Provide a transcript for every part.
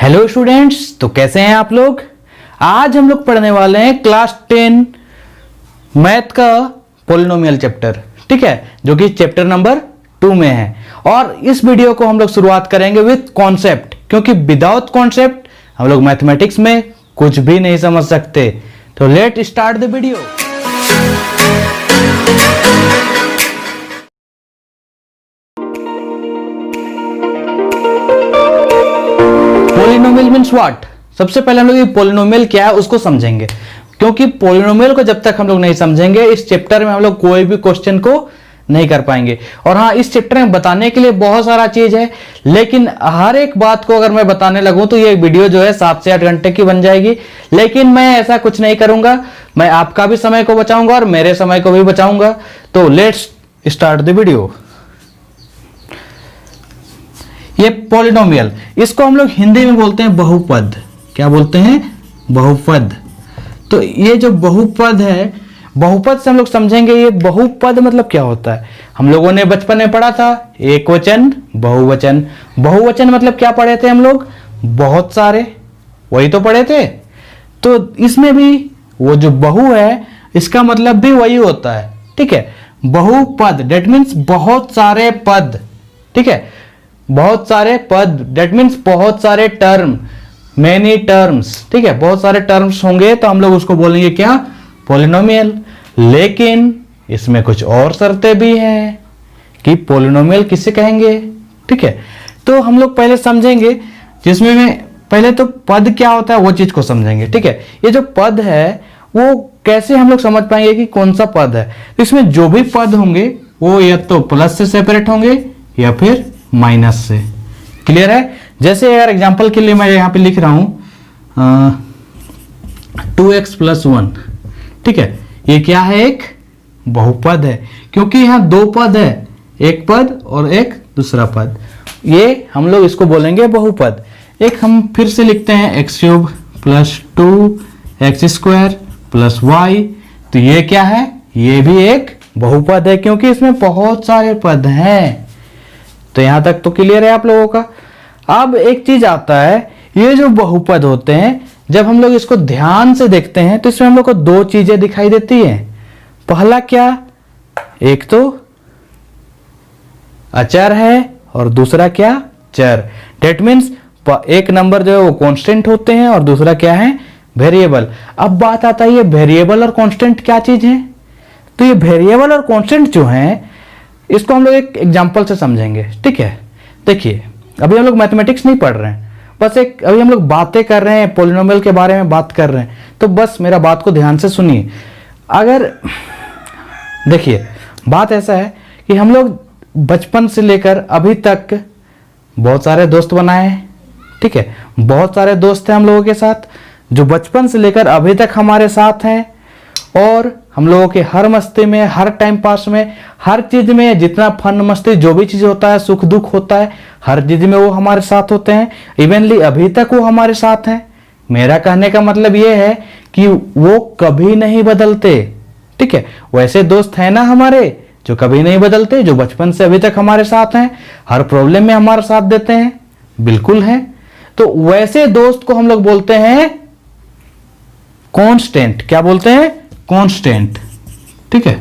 Hello students, तो कैसे हैं आप लोग। आज हम लोग पढ़ने वाले हैं क्लास 10 मैथ का पॉलिनोमियल चैप्टर, ठीक है, जो कि चैप्टर नंबर 2 में है। और इस वीडियो को हम लोग शुरुआत करेंगे विथ कॉन्सेप्ट, क्योंकि विदाउट कॉन्सेप्ट हम लोग मैथमेटिक्स में कुछ भी नहीं समझ सकते। तो let start the video. Polynomial means what. सबसे पहले हम लोग ये पॉलिनोमियल क्या है उसको समझेंगे, क्योंकि पॉलिनोमियल को जब तक हम लोग नहीं समझेंगे इस चैप्टर में हम लोग कोई भी क्वेश्चन को नहीं कर पाएंगे। और हाँ, इस चैप्टर में बताने के लिए बहुत सारा चीज है, लेकिन हर एक बात को अगर मैं बताने लगूं तो ये वीडियो जो है 7 से 8 घंटे की बन जाएगी। लेकिन मैं ऐसा कुछ नहीं करूंगा, मैं आपका भी समय को बचाऊंगा और मेरे समय को भी बचाऊंगा। तो लेट्स स्टार्ट द वीडियो। ये पॉलिनोमियल, इसको हम लोग हिंदी में बोलते हैं बहुपद। क्या बोलते हैं? बहुपद। तो ये जो बहुपद है, बहुपद से हम लोग समझेंगे ये बहुपद मतलब क्या होता है। हम लोगों ने बचपन में पढ़ा था एक वचन बहुवचन। बहुवचन मतलब क्या पढ़े थे हम लोग? बहुत सारे, वही तो पढ़े थे। तो इसमें भी वो जो बहु है इसका मतलब भी वही होता है, ठीक है। बहुपद डेट मीन्स बहुत सारे पद, ठीक है, बहुत सारे पद डेट मीन्स बहुत सारे टर्म, मेनी टर्म्स, ठीक है। बहुत सारे टर्म्स होंगे तो हम लोग उसको बोलेंगे क्या? पॉलिनोमियल। लेकिन इसमें कुछ और शर्तें भी हैं कि पॉलिनोमियल किसे कहेंगे, ठीक है। तो हम लोग पहले समझेंगे, जिसमें में पहले तो पद क्या होता है वो चीज को समझेंगे, ठीक है। ये जो पद है वो कैसे हम लोग समझ पाएंगे कि कौन सा पद है। तो इसमें जो भी पद होंगे वो या तो प्लस से सेपरेट होंगे या फिर माइनस से। क्लियर है? जैसे अगर एग्जांपल के लिए मैं यहां पे लिख रहा हूं 2x + 1, ठीक है। ये क्या है? एक बहुपद है, क्योंकि यहां दो पद है, एक पद और एक दूसरा पद। ये हम लोग इसको बोलेंगे बहुपद। एक हम फिर से लिखते हैं x³ + 2x² + y। तो ये क्या है? ये भी एक बहुपद है, क्योंकि इसमें बहुत सारे पद हैं। तो यहां तक तो क्लियर है आप लोगों का। अब एक चीज आता है, ये जो बहुपद होते हैं जब हम लोग इसको ध्यान से देखते हैं तो इसमें हम लोग को दो चीजें दिखाई देती हैं। पहला क्या? एक तो अचर है और दूसरा क्या? चर। डेट मीन्स एक नंबर जो है वो कांस्टेंट होते हैं और दूसरा क्या है? वेरिएबल। अब बात आता है ये वेरिएबल और कांस्टेंट क्या चीज है। तो ये वेरिएबल और कांस्टेंट जो है इसको हम लोग एक एग्जांपल से समझेंगे, ठीक है। देखिए, अभी हम लोग मैथमेटिक्स नहीं पढ़ रहे हैं, बस एक अभी हम लोग बातें कर रहे हैं, पॉलिनोमियल के बारे में बात कर रहे हैं। तो बस मेरा बात को ध्यान से सुनिए। अगर देखिए, बात ऐसा है कि हम लोग बचपन से लेकर अभी तक बहुत सारे दोस्त बनाए हैं, ठीक है। बहुत सारे दोस्त हैं हम लोगों के साथ जो बचपन से लेकर अभी तक हमारे साथ हैं, और हम लोगों के हर मस्ती में, हर टाइम पास में, हर चीज में, जितना फन मस्ती जो भी चीज होता है, सुख दुख होता है, हर चीज में वो हमारे साथ होते हैं। इवनली अभी तक वो हमारे साथ हैं। मेरा कहने का मतलब ये है कि वो कभी नहीं बदलते, ठीक है। वैसे दोस्त हैं ना हमारे जो कभी नहीं बदलते, जो बचपन से अभी तक हमारे साथ हैं, हर प्रॉब्लम में हमारा साथ देते हैं, बिल्कुल है। तो वैसे दोस्त को हम लोग बोलते हैं कांस्टेंट। क्या बोलते हैं? कांस्टेंट, ठीक है,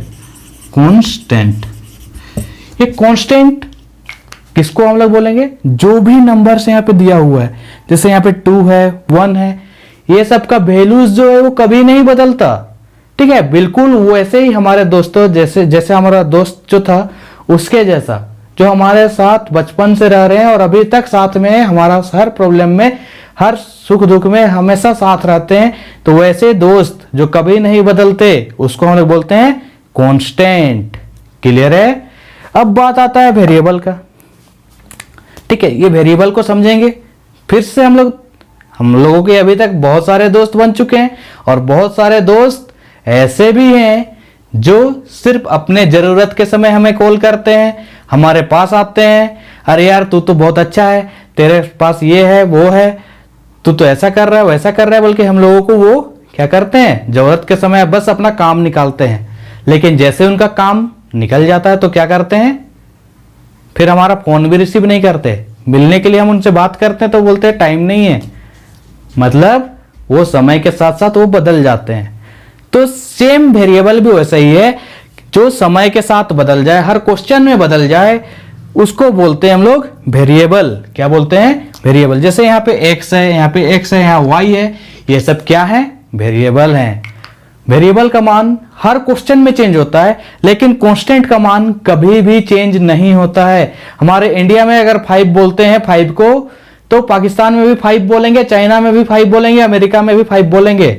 कांस्टेंट। ये कांस्टेंट किसको हम लोग बोलेंगे? जो भी नंबर से यहां पे दिया हुआ है, जैसे यहां पे 2 है, 1 है, ये सब का वैल्यूज जो है वो कभी नहीं बदलता, ठीक है। बिल्कुल वैसे ही हमारे दोस्तों जैसे हमारा दोस्त जो था उसके जैसा, जो हमारे साथ बचपन से रह रहे हैं और अभी तक साथ में हमारा हर प्रॉब्लम में, हर सुख दुख में हमेशा साथ रहते हैं। तो वैसे दोस्त जो कभी नहीं बदलते उसको हम लोग बोलते हैं कांस्टेंट। क्लियर है? अब बात आता है वेरिएबल का, ठीक है। ये वेरिएबल को समझेंगे फिर से। हम लोगों के अभी तक बहुत सारे दोस्त बन चुके हैं, और बहुत सारे दोस्त ऐसे भी हैं जो सिर्फ अपने जरूरत के समय हमें कॉल करते हैं, हमारे पास आते हैं, अरे यार तू तो बहुत अच्छा है, तेरे पास ये है वो है, तू तो ऐसा कर रहा है वैसा कर रहा है, बल्कि हम लोगों को वो क्या करते हैं, जरूरत के समय बस अपना काम निकालते हैं। लेकिन जैसे उनका काम निकल जाता है तो क्या करते हैं? फिर हमारा फोन भी रिसीव नहीं करते। मिलने के लिए हम उनसे बात करते हैं तो बोलते हैं टाइम नहीं है, मतलब वो समय के साथ साथ वो बदल जाते हैं। तो सेम वेरिएबल भी वैसा ही है, जो समय के साथ बदल जाए, हर क्वेश्चन में बदल जाए, उसको बोलते हैं हम लोग वेरिएबल। क्या बोलते हैं? वेरिएबल। जैसे यहाँ पे x है, यहाँ पे x है, यहाँ y है, ये सब क्या है? वेरिएबल हैं। वेरिएबल का मान हर क्वेश्चन में चेंज होता है, लेकिन कांस्टेंट का मान कभी भी चेंज नहीं होता है। हमारे इंडिया में अगर 5 बोलते हैं 5 को, तो पाकिस्तान में भी 5 बोलेंगे, चाइना में भी 5 बोलेंगे, अमेरिका में भी 5 बोलेंगे।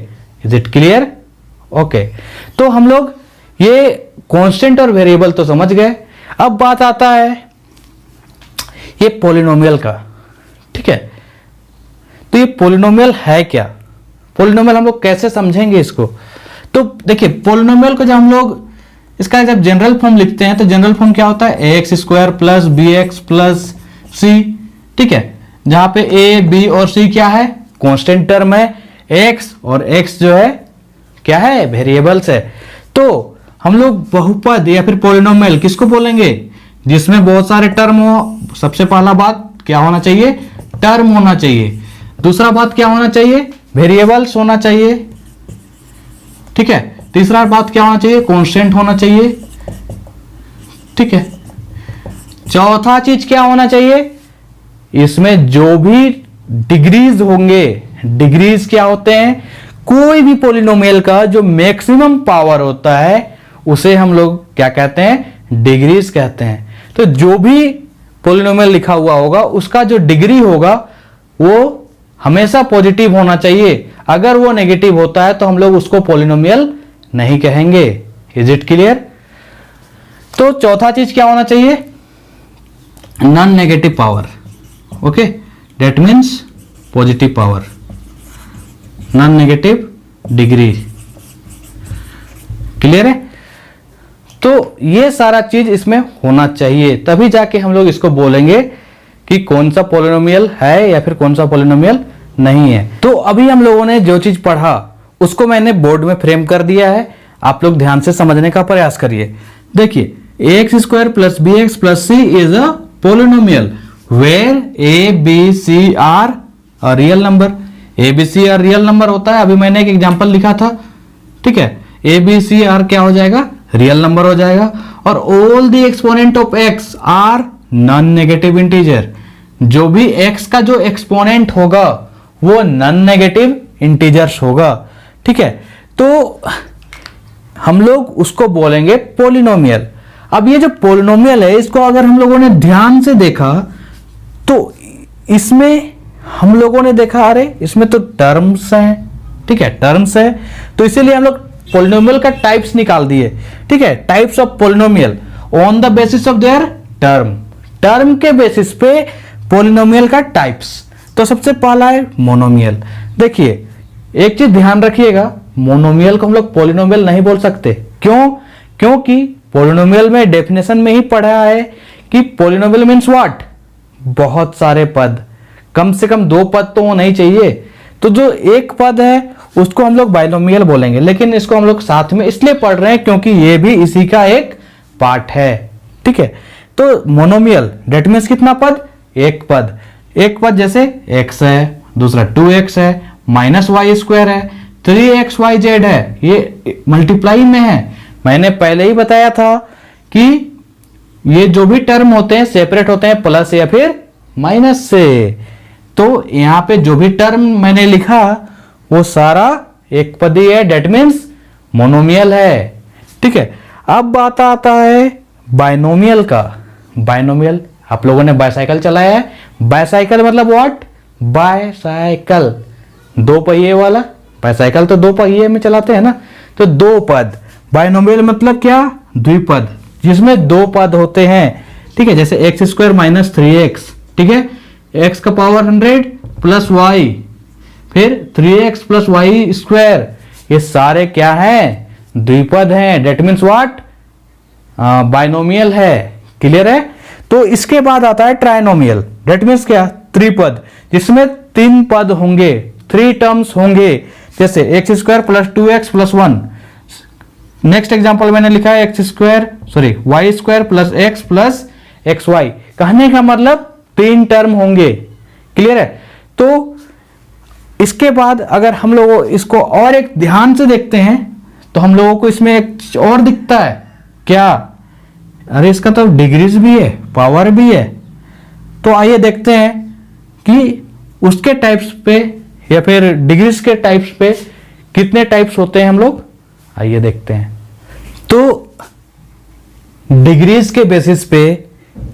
Is it clear? ओके, तो हम लोग ये कांस्टेंट और वेरिएबल तो समझ गए। अब बात आता है ये पॉलिनोमियल का। ठीक है, तो ये पॉलिनोमियल है क्या? पॉलिनोमियल हम लोग कैसे समझेंगे इसको? तो देखिए, पॉलिनोमियल को जब हम लोग इसका जब जनरल फॉर्म लिखते हैं, तो जनरल फॉर्म क्या होता है? X square plus b x plus c. ठीक है, जहां पे ए बी और सी क्या है? कांस्टेंट टर्म है। एक्स और एक्स जो है क्या है? वेरिएबल्स है। तो हम लोग बहुपद या फिर पॉलिनोमियल किसको बोलेंगे? जिसमें बहुत सारे टर्म हो। सबसे पहला बात क्या होना चाहिए? टर्म होना चाहिए। दूसरा बात क्या होना चाहिए? वेरिएबल्स होना चाहिए। ठीक है, तीसरा बात क्या होना चाहिए? कांस्टेंट होना चाहिए। ठीक है, चौथा चीज क्या होना चाहिए? इसमें जो भी डिग्रीज होंगे, डिग्रीज क्या होते हैं? कोई भी पॉलिनोमियल का जो मैक्सिमम पावर होता है उसे हम लोग क्या कहते हैं? डिग्रीज कहते हैं। तो जो भी पॉलिनोमियल लिखा हुआ होगा उसका जो डिग्री होगा वो हमेशा पॉजिटिव होना चाहिए। अगर वो नेगेटिव होता है तो हम लोग उसको पॉलिनोमियल नहीं कहेंगे। Is it clear? तो चौथा चीज क्या होना चाहिए? Non negative power. Okay, that means positive power, non negative degree. Clear है? तो ये सारा चीज इसमें होना चाहिए, तभी जाके हम लोग इसको बोलेंगे कि कौन सा पॉलिनोमियल है या फिर कौन सा पॉलिनोमियल नहीं है। तो अभी हम लोगों ने जो चीज पढ़ा उसको मैंने बोर्ड में फ्रेम कर दिया है। आप लोग ध्यान से समझने का प्रयास करिए। देखिए, x square plus b x plus c is a polynomial where a b c are a real number. A b c are real number होता है। अभी मैंने एक एग्जांपल लिखा था। ठीक है, ए बी सी आर क्या हो जाएगा? रियल नंबर हो जाएगा। और all the exponent of x are non negative integer. जो भी एक्स का जो एक्सपोनेंट होगा वो नॉन नेगेटिव इंटीजर्स होगा। ठीक है, तो हम लोग उसको बोलेंगे पॉलिनोमियल। अब ये जो पॉलिनोमियल है, इसको अगर हम लोगों ने ध्यान से देखा तो इसमें हम लोगों ने देखा, अरे इसमें तो टर्म्स हैं। ठीक है, टर्म्स है, तो इसीलिए हम लोग पॉलिनोमियल का टाइप्स निकाल दिए। ठीक है, types of polynomial on the basis of their term. Term के बेसिस पे पॉलिनोमियल का टाइप्स। तो सबसे पहला है मोनोमियल। देखिए, एक चीज ध्यान रखिएगा, मोनोमियल को हम लोग पॉलिनोमियल नहीं बोल सकते। क्यों? क्योंकि पॉलिनोमियल में डेफिनेशन में ही पढ़ा है कि पॉलिनोमियल मीन्स व्हाट? बहुत सारे पद, कम से कम 2 पद तो नहीं चाहिए। तो जो एक पद है उसको हम लोग बाइनोमियल बोलेंगे, लेकिन इसको हम लोग साथ में इसलिए पढ़ रहे हैं क्योंकि ये भी इसी का एक पार्ट है। ठीक है, तो मोनोमियल डेट मीन्स कितना पद? एक पद। एक पद जैसे x है, दूसरा 2x है, माइनस वाई स्क्वायर है, 3xyz है, ये मल्टीप्लाई में है। मैंने पहले ही बताया था कि ये जो भी टर्म होते हैं सेपरेट होते हैं प्लस या फिर माइनस से। तो यहां पे जो भी टर्म मैंने लिखा वो सारा एक पदी है, डेट मीन्स मोनोमियल है। ठीक है, अब बात आता है बाइनोमियल का। बाइनोमियल, आप लोगों ने बाइसाइकिल चलाया है। बाइसाइकिल मतलब व्हाट? बाइसाइकिल, 2 पहिए वाला। बाइसाइकिल तो 2 पहिए में चलाते हैं ना। तो 2 पद। बाइनोमियल मतलब क्या? द्विपद, जिसमें 2 पद होते हैं। ठीक है, जैसे एक्स स्क्वायर माइनस 3x। ठीक है, x का पावर 100 प्लस वाई, फिर 3x प्लस वाई स्क्वायर। ये सारे क्या हैं? द्विपद हैं। That means what? बाइनोमियल है। क्लियर है? तो इसके बाद आता है ट्राइनोमियल। डेट मीन्स क्या? त्रिपद, जिसमें 3 पद होंगे, 3 टर्म्स होंगे। जैसे x square plus 2x plus 1। Next example मैंने लिखा है y square plus x plus x y. कहने का मतलब 3 टर्म होंगे। क्लियर है? तो इसके बाद अगर हम लोग इसको और एक ध्यान से देखते हैं तो हम लोगों को इसमें एक और दिखता है क्या, अरे इसका तो डिग्रीज भी है, पावर भी है। तो आइए देखते हैं कि उसके टाइप्स पे या फिर डिग्रीज के टाइप्स पे कितने टाइप्स होते हैं हम लोग, आइए देखते हैं। तो डिग्रीज के बेसिस पे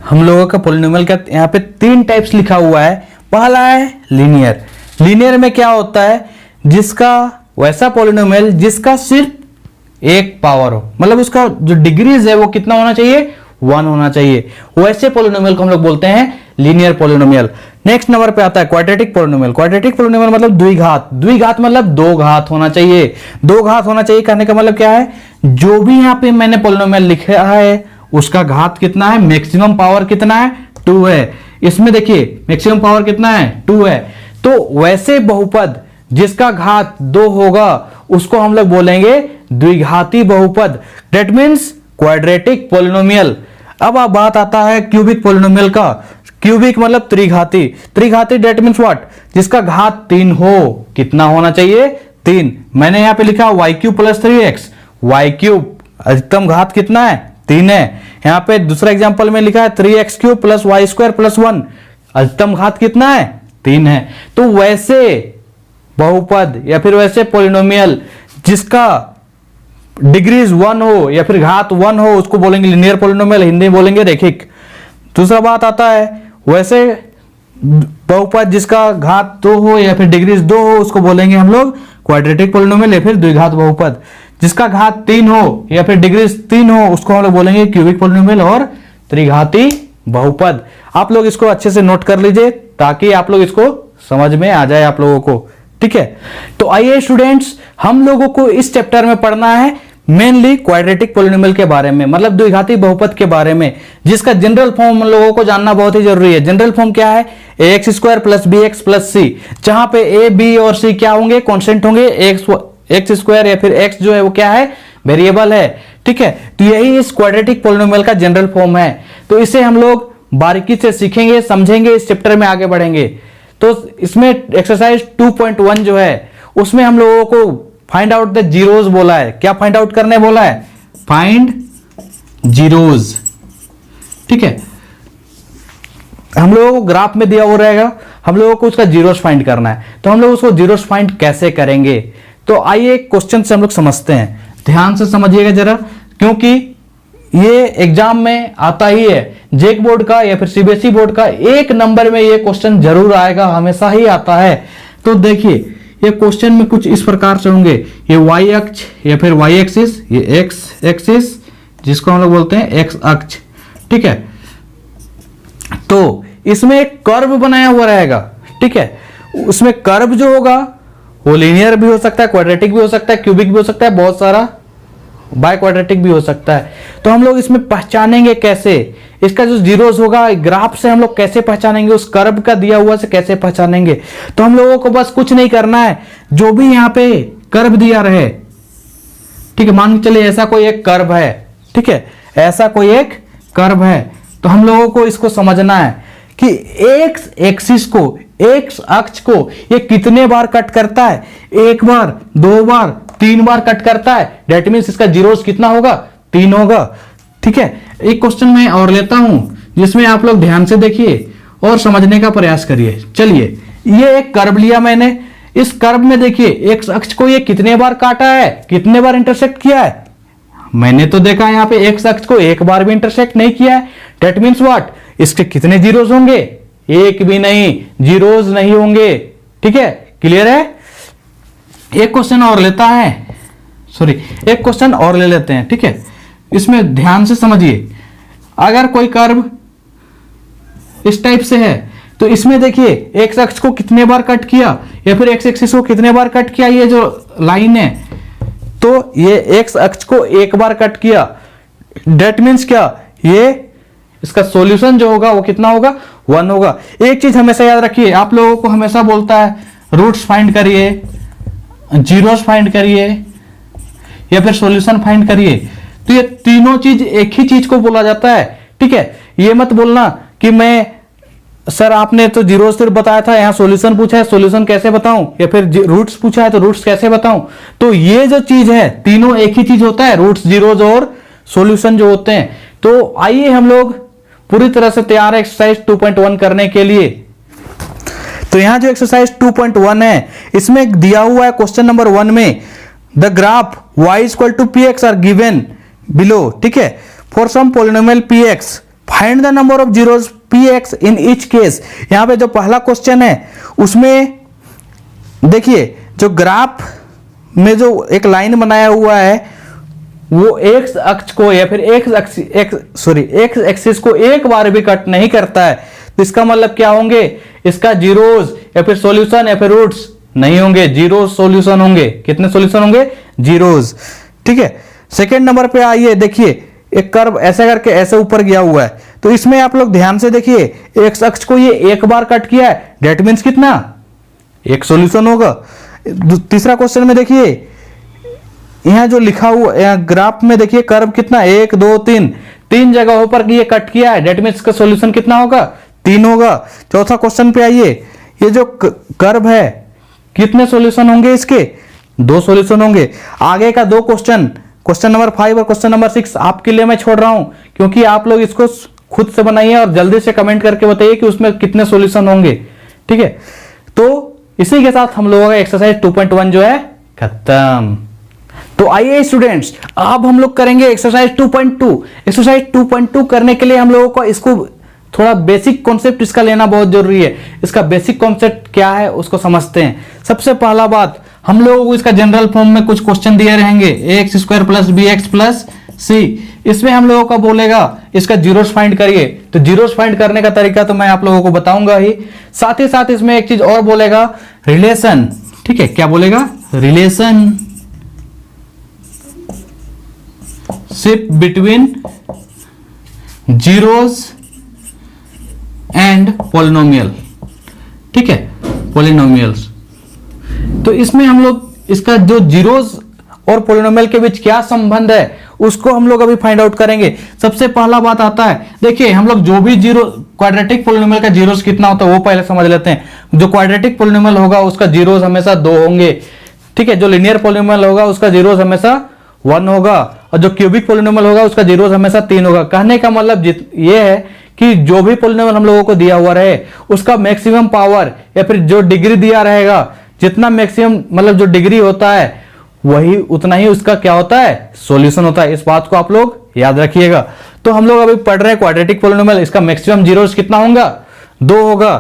हम लोगों का पॉलिनोमियल का यहाँ पे 3 टाइप्स लिखा हुआ है। पहला है लीनियर। लीनियर में क्या होता है, जिसका वैसा पॉलिनोमियल जिसका सिर्फ एक पावर हो, मतलब उसका जो डिग्रीज है वो कितना होना चाहिए, 1 होना चाहिए, वैसे पॉलिनोमियल को हम लोग बोलते हैं लीनियर पॉलिनोमियल। नेक्स्ट नंबर पे आता है क्वाड्रेटिक पॉलिनोमियल। क्वाड्रेटिक पॉलिनोमियल मतलब द्विघात। द्विघात मतलब 2 घात होना चाहिए। 2 घात होना चाहिए कहने का मतलब क्या है, जो भी यहाँ पे मैंने पॉलिनोमियल लिखा है उसका घात कितना है, मैक्सिमम पावर कितना है, 2 है। इसमें देखिए मैक्सिमम पावर कितना है, 2 है। तो वैसे बहुपद जिसका घात 2 होगा उसको हम लोग बोलेंगे द्विघाती बहुपद, दैट मीन्स क्वाड्रेटिक पॉलिनोमियल। अब बात आता है क्यूबिक पॉलिनोमियल का। क्यूबिक मतलब त्रिघाती। त्रिघाती दैट मीन्स व्हाट, जिसका घात 3 हो, कितना होना चाहिए, 3। मैंने यहां पे लिखा y cube plus 3x, y cube अधिकतम घात कितना है, 3 है। यहां पे दूसरा एग्जांपल में लिखा है 3x cube plus y square plus 1, अधिकतम घात कितना है, 3 है। तो वैसे बहुपद या फिर वैसे पॉलिनोमियल जिसका डिग्रीज 1 हो या फिर घात 1 हो उसको बोलेंगे लीनियर पॉलिनोमियल, हिंदी में बोलेंगे रैखिक। दूसरा बात आता है वैसे बहुपद जिसका घात 2 हो या फिर डिग्रीज 2 हो उसको बोलेंगे हम लोग क्वाड्रेटिक पॉलिनोमियल या फिर द्विघात बहुपद। जिसका घात 3 हो या फिर डिग्रीज 3 हो उसको हम लोग बोलेंगे क्यूबिक पॉलिनोमियल और त्रिघाती बहुपद। आप लोग इसको अच्छे से नोट कर लीजिए ताकि आप लोग इसको समझ में आ जाए आप लोगों को, ठीक है। तो आइए स्टूडेंट्स, हम लोगों को इस चैप्टर में पढ़ना है मेनली क्वाड्रेटिक पॉलिनोमियल के बारे में, मतलब द्विघाती बहुपद के बारे में, जिसका जनरल फॉर्म हम लोगों को जानना बहुत ही जरूरी है। जनरल फॉर्म क्या है, ax square plus b x plus c, जहां पे a b और c क्या होंगे, कांस्टेंट होंगे। एक्स स्क्वायर या फिर x जो है वो क्या है, वेरिएबल है, ठीक है। तो यही इस क्वाड्रेटिक पॉलिनोमियल का जनरल फॉर्म है। तो इसे हम लोग बारीकी से सीखेंगे, समझेंगे, इस चैप्टर में आगे बढ़ेंगे। तो इसमें एक्सरसाइज 2.1 जो है उसमें हम लोगों को फाइंड आउट द जीरोज बोला है। क्या फाइंड आउट करने बोला है, फाइंड जीरोज, ठीक है। हम लोगों को ग्राफ में दिया हुआ रहेगा, हम लोगों को उसका जीरोस फाइंड करना है। तो हम लोग उसको जीरोस फाइंड कैसे करेंगे, तो आइए क्वेश्चन से हम लोग समझते हैं। ध्यान से समझिएगा जरा, क्योंकि ये एग्जाम में आता ही है, जेक बोर्ड का या फिर सीबीएसई बोर्ड का 1 नंबर में ये क्वेश्चन जरूर आएगा, हमेशा ही आता है। तो देखिए ये क्वेश्चन में कुछ इस प्रकार से होंगे, ये y अक्ष या फिर y एक्सिस, ये x एक्सिस जिसको हम लोग बोलते हैं x अक्ष, ठीक है। तो इसमें एक कर्व बनाया हुआ रहेगा, ठीक है। उसमें कर्व जो होगा वो लीनियर भी हो सकता है, क्वाड्रेटिक भी हो सकता है, क्यूबिक भी हो सकता है, बहुत सारा बाय क्वाड्रेटिक भी हो सकता है। तो हम लोग इसमें पहचानेंगे कैसे, इसका जो जीरोस होगा ग्राफ से हम लोग कैसे पहचानेंगे, उस कर्व का दिया हुआ से कैसे पहचानेंगे। तो हम लोगों को बस कुछ नहीं करना है, जो भी यहाँ पे कर्व दिया रहे, ठीक है, मान के चलिए ऐसा कोई एक कर्व है, ठीक है, ऐसा कोई एक कर्व है। तो हम लोगों को इसको समझना है कि एक्स एक्सिस को, एक्स अक्ष को ये कितने बार कट करता है, 1 बार, 2 बार, 3 बार कट करता है, डेट मीन्स इसका जीरोस कितना होगा, 3 होगा, ठीक है। एक क्वेश्चन मैं और लेता हूं जिसमें आप लोग ध्यान से देखिए और समझने का प्रयास करिए। चलिए ये एक कर्व लिया मैंने, इस कर्व में देखिए एक्स अक्ष को ये कितने बार काटा है, कितने बार इंटरसेक्ट किया है। मैंने तो देखा यहाँ पे एक्स अक्ष को 1 बार भी इंटरसेक्ट नहीं किया है, डेट मीन्स व्हाट, इसके कितने जीरोस होंगे, 1 भी नहीं, जीरोस नहीं होंगे, ठीक है, क्लियर है। एक क्वेश्चन और लेता है, सॉरी एक क्वेश्चन और ले लेते हैं, ठीक है। इसमें ध्यान से समझिए, अगर कोई कर्व इस टाइप से है तो इसमें देखिए एक्स अक्ष को कितने बार कट किया या फिर एक्स एक्सिस को कितने बार कट किया, ये जो लाइन है, तो ये एक्स अक्ष को 1 बार कट किया, डेट मीन्स क्या, ये इसका सॉल्यूशन जो होगा वो कितना होगा, 1 होगा। एक चीज हमेशा याद रखिए, आप लोगों को हमेशा बोलता है रूट्स फाइंड करिए, जीरोस फाइंड करिए या फिर सॉल्यूशन फाइंड करिए, तो ये तीनों चीज एक ही चीज को बोला जाता है, ठीक है। ये मत बोलना कि मैं सर आपने तो जीरो सिर्फ बताया था, यहाँ सॉल्यूशन पूछा है, सॉल्यूशन कैसे बताऊं, या फिर रूट्स पूछा है तो रूट्स कैसे बताऊं। तो ये जो चीज है तीनों एक ही चीज होता है, रूट्स, जीरोज और सॉल्यूशन जो होते हैं। तो आइए हम लोग पूरी तरह से तैयार है एक्सरसाइज 2.1 करने के लिए। तो यहां जो एक्सरसाइज 2.1 है इसमें दिया हुआ है क्वेश्चन नंबर 1 में the graph y equal to p x are given below, ठीक है, for some polynomial p x find the number of zeros p x in each case. यहां पे जो पहला क्वेश्चन है उसमें देखिए जो ग्राफ में जो एक लाइन बनाया हुआ है वो एक्स अक्ष को या फिर एक्स एक्सिस को एक बार भी कट नहीं करता है। तो इसका मतलब क्या होंगे, इसका जीरोज या फिर सॉल्यूशन या फिर रूट्स नहीं होंगे, जीरो सॉल्यूशन होंगे। कितने सॉल्यूशन होंगे, जीरोज, ठीक है। सेकंड नंबर पे आइए, देखिए एक कर्व ऐसे करके ऐसे ऊपर गया हुआ है, तो इसमें आप लोग ध्यान से देखिए एक्स अक्ष को ये एक बार कट किया है, डेट मीन्स कितना, एक सॉल्यूशन होगा। तीसरा क्वेश्चन में देखिए यहां जो लिखा हुआ यहाँ ग्राफ में देखिए कर्व कितना, 1 2 3, तीन जगहों पर ये कट किया है, डेट मीन्स का सॉल्यूशन कितना होगा, 3 होगा। चौथा क्वेश्चन पे आइए, ये जो कर्व है कितने सॉल्यूशन होंगे इसके, 2 सॉल्यूशन होंगे। आगे का 2 क्वेश्चन, क्वेश्चन नंबर 5 और क्वेश्चन नंबर 6 आपके लिए मैं छोड़ रहा हूं, क्योंकि आप लोग इसको खुद से बनाइए और जल्दी से कमेंट करके बताइए कि उसमें कितने सॉल्यूशन होंगे, ठीक है। तो इसी के साथ हम लोगों का एक्सरसाइज 2.1 जो है खत्म। तो आइए स्टूडेंट्स अब हम लोग करेंगे एक्सरसाइज 2.2। एक्सरसाइज 2.2 करने के लिए हम लोगों को इसको थोड़ा बेसिक कॉन्सेप्ट इसका लेना बहुत जरूरी है। इसका बेसिक कॉन्सेप्ट क्या है उसको समझते हैं। सबसे पहला बात, हम लोगों को इसका जनरल फॉर्म में कुछ क्वेश्चन दिए रहेंगे, x square plus b x plus c. इसमें हम लोगों का बोलेगा इसका जीरोस फाइंड करिए, तो जीरोस फाइंड करने का तरीका तो मैं आप लोगों को बताऊंगा ही। साथ ही साथ इसमें एक चीज और बोलेगा, रिलेशन, ठीक है। क्या बोलेगा, relation ship between zeros and polynomial, ठीक है, पॉलिनोमियल्स। तो इसमें हम लोग इसका जो जीरोस और पॉलिनोमियल के बीच क्या संबंध है उसको हम लोग अभी फाइंड आउट करेंगे। सबसे पहला बात आता है, देखिए हम लोग जो भी जीरो क्वाड्रेटिक पॉलिनोमियल का जीरोस कितना होता है वो पहले समझ लेते हैं। जो क्वाड्रेटिक पॉलिनोमियल होगा उसका जीरोस हमेशा 2 होंगे, ठीक है। जो लिनियर पॉलिनोमियल होगा उसका जीरोस हमेशा 1 होगा, और जो क्यूबिक पॉलिनोमियल होगा उसका जीरोस हमेशा 3 होगा। कहने का मतलब ये है कि जो भी पॉलिनोमियल हम लोगों को दिया हुआ रहे उसका मैक्सिमम पावर या फिर जो डिग्री दिया रहेगा, जितना मैक्सिमम मतलब जो डिग्री होता है वही उतना ही उसका क्या होता है, सॉल्यूशन होता है। इस बात को आप लोग याद रखिएगा। तो हम लोग अभी पढ़ रहे हैं क्वाड्रेटिक पॉलिनोमियल, इसका मैक्सिमम जीरोस कितना होगा, 2 होगा।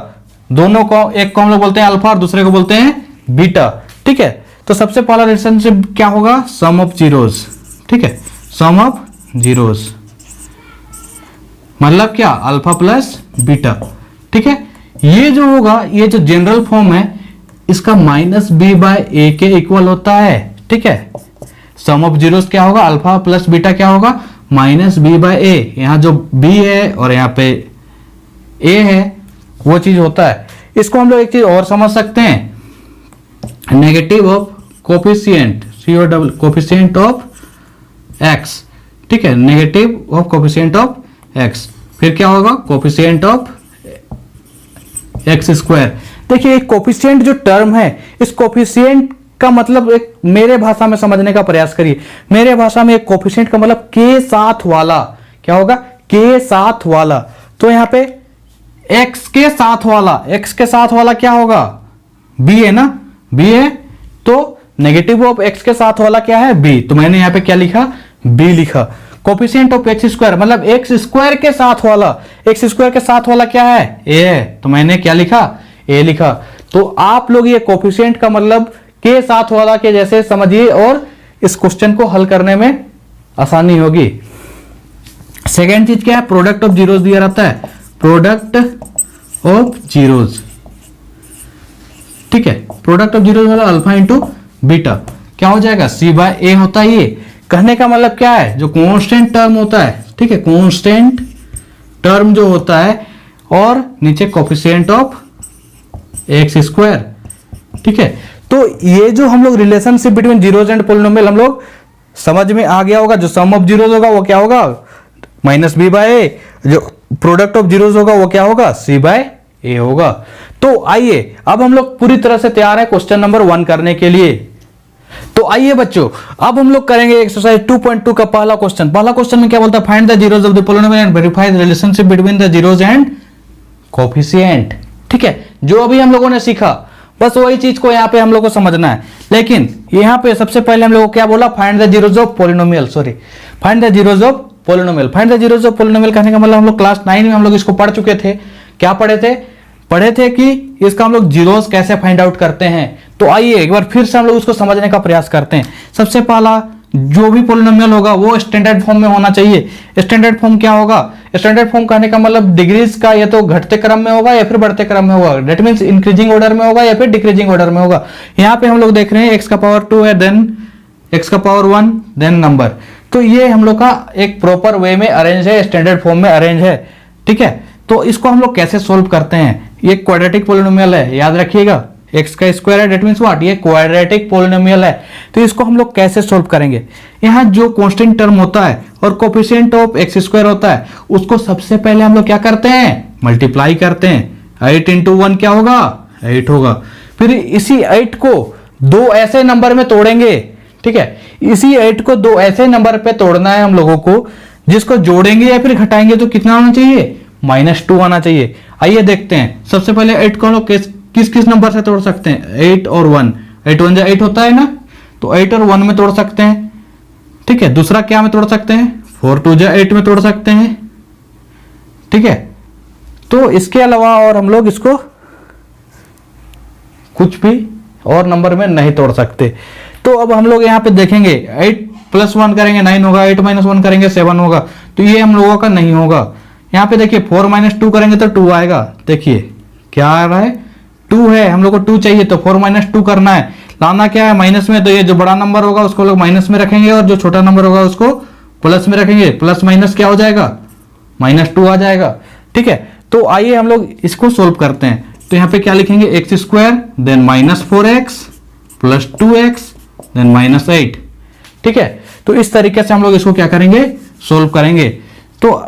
दोनों को, एक को हम लोग बोलते हैं अल्फा और दूसरे को बोलते हैं बीटा, ठीक है। तो सबसे पहला रिलेशनशिप क्या होगा, सम ऑफ जीरोस, ठीक है, सम ऑफ जीरोस मतलब क्या, अल्फा प्लस बीटा, ठीक है। ये जो होगा, ये जो जनरल फॉर्म है इसका माइनस बी बाय ए के इक्वल होता है, ठीक है। सम ऑफ जीरोस क्या होगा, अल्फा प्लस बीटा क्या होगा, माइनस बी बाय ए। यहां जो बी है और यहां पे ए है वो चीज होता है। इसको हम लोग एक चीज और समझ सकते हैं, negative of coefficient, c o double coefficient of x, ठीक है, negative of coefficient of x. फिर क्या होगा, कोफिशिएंट ऑफ एक्स स्क्वायर। देखिए एक कोफिशिएंट जो टर्म है, इस कोफिशिएंट का मतलब एक मेरे भाषा में समझने का प्रयास करिए। मेरे भाषा में एक कोफिशिएंट का मतलब के साथ वाला, क्या होगा, के साथ वाला। तो यहां पे x के साथ वाला, x के साथ वाला क्या होगा, b है ना, b है। तो नेगेटिव ऑफ x के साथ वाला क्या है, b। तो मैंने यहां पे क्या लिखा, b लिखा। कोफिशिएंट ऑफ एक्स स्क्वायर मतलब एक्स स्क्वायर के साथ वाला, एक्स स्क्वायर के साथ वाला क्या है, a है। तो मैंने क्या लिखा, a लिखा। तो आप लोग ये कोफिशिएंट का मतलब के साथ वाला के जैसे समझिए और इस क्वेश्चन को हल करने में आसानी होगी। सेकेंड चीज क्या है, प्रोडक्ट ऑफ जीरोस दिया रहता है, प्रोडक्ट ऑफ जीरोस, ठीक है। प्रोडक्ट ऑफ जीरोस मतलब अल्फा इंटू बीटा क्या हो जाएगा, सी बाय ए होता है। ये कहने का मतलब क्या है, जो कांस्टेंट टर्म होता है, ठीक है, कांस्टेंट टर्म जो होता है और नीचे कोफिशिएंट ऑफ एक्स स्क्वायर, ठीक है। तो ये जो हम लोग relationship between zeros and polynomial हम लोग समझ में आ गया होगा। जो सम ऑफ जीरोस होगा वो क्या होगा, माइनस बी बाय ए। जो प्रोडक्ट ऑफ जीरोस होगा वो क्या होगा, सी बाय ए होगा। तो आइए अब हम लोग पूरी तरह से तैयार है क्वेश्चन नंबर 1 करने के लिए। तो आइए बच्चों, अब हम लोग करेंगे एक्सरसाइज 2.2 का पहला क्वेश्चन। पहला क्वेश्चन में क्या बोलता है, find the zeros of the polynomial and verify the relationship between the zeros and coefficient. ठीक है, जो अभी हम लोगों ने सीखा बस वही चीज को यहाँ पे हम लोग को समझना है। लेकिन यहाँ पे सबसे पहले हम लोग को क्या बोला, find the zeros of polynomial, find the zeros of polynomial. Find the zeros of polynomial कहने का मतलब हम लोग क्लास 9 में हम लोग इसको पढ़ चुके थे। क्या पढ़े थे कि इसका हम लोग जीरोस कैसे फाइंड आउट करते हैं। तो आइए एक बार फिर से हम लोग उसको समझने का प्रयास करते हैं। सबसे पहला जो भी पॉलिनोमियल होगा वो स्टैंडर्ड फॉर्म में होना चाहिए। स्टैंडर्ड फॉर्म क्या होगा, स्टैंडर्ड फॉर्म कहने का मतलब डिग्रीज का या तो घटते क्रम में होगा या फिर बढ़ते क्रम में होगा। दैट मींस इंक्रीजिंग ऑर्डर में होगा या फिर डिक्रीजिंग ऑर्डर में होगा। यहाँ पे हम लोग देख रहे हैं x का पावर 2 है, देन x का पावर 1, देन नंबर। तो ये हम लोग का एक प्रॉपर वे में अरेंज है, स्टैंडर्ड फॉर्म में अरेंज है। ठीक है, तो इसको हम लोग कैसे सोल्व करते हैं। ये क्वाड्रेटिक पॉलिनोमियल है, याद रखिएगा, x का स्क्वायर है, डेट मींस व्हाट, ये क्वाड्रेटिक पॉलिनोमियल है। तो इसको हम लोग कैसे सोल्व करेंगे। यहाँ जो कांस्टेंट टर्म होता है और कोएफिशिएंट ऑफ एक्स स्क्वायर होता है उसको सबसे पहले हम लोग क्या करते हैं, मल्टीप्लाई करते हैं। 8 इंटू 1 क्या होगा, 8 होगा। फिर इसी 8 को दो ऐसे नंबर में तोड़ेंगे। ठीक है, इसी 8 को दो ऐसे नंबर पे तोड़ना है हम लोगों को जिसको जोड़ेंगे या फिर घटाएंगे तो कितना आना चाहिए, -2 आना चाहिए। आइए देखते हैं। सबसे पहले 8 को हम लोग किस किस नंबर से तोड़ सकते हैं, 8 और 1। 8 1 जा 8 होता है ना, तो 8 और 1 में तोड़ सकते हैं। ठीक है, दूसरा क्या में तोड़ सकते हैं, 4 2 जा 8 में तोड़ सकते हैं। ठीक है, तो इसके अलावा और हम लोग इसको कुछ भी और नंबर में नहीं तोड़ सकते। तो अब हम लोग यहाँ पे देखेंगे 8 + 1 करेंगे 9 होगा, 8 - 1 करेंगे 7 होगा। तो ये हम लोगों का नहीं होगा। यहाँ पे देखिए 4 - 2 करेंगे तो 2 आएगा। देखिए क्या आ रहा है, 2 है, हम लोग को 2 चाहिए तो 4 - 2 करना है। लाना क्या है, माइनस में। तो ये जो बड़ा नंबर होगा उसको लोग माइनस में रखेंगे और जो छोटा नंबर होगा उसको प्लस में रखेंगे। प्लस माइनस क्या हो जाएगा, -2 आ जाएगा। ठीक है, तो आइए हम लोग इसको सोल्व करते हैं। तो यहाँ पे क्या लिखेंगे, x² then -4x + 2x then -8। ठीक है, तो इस तरीके से हम लोग इसको क्या करेंगे, सोल्व करेंगे। तो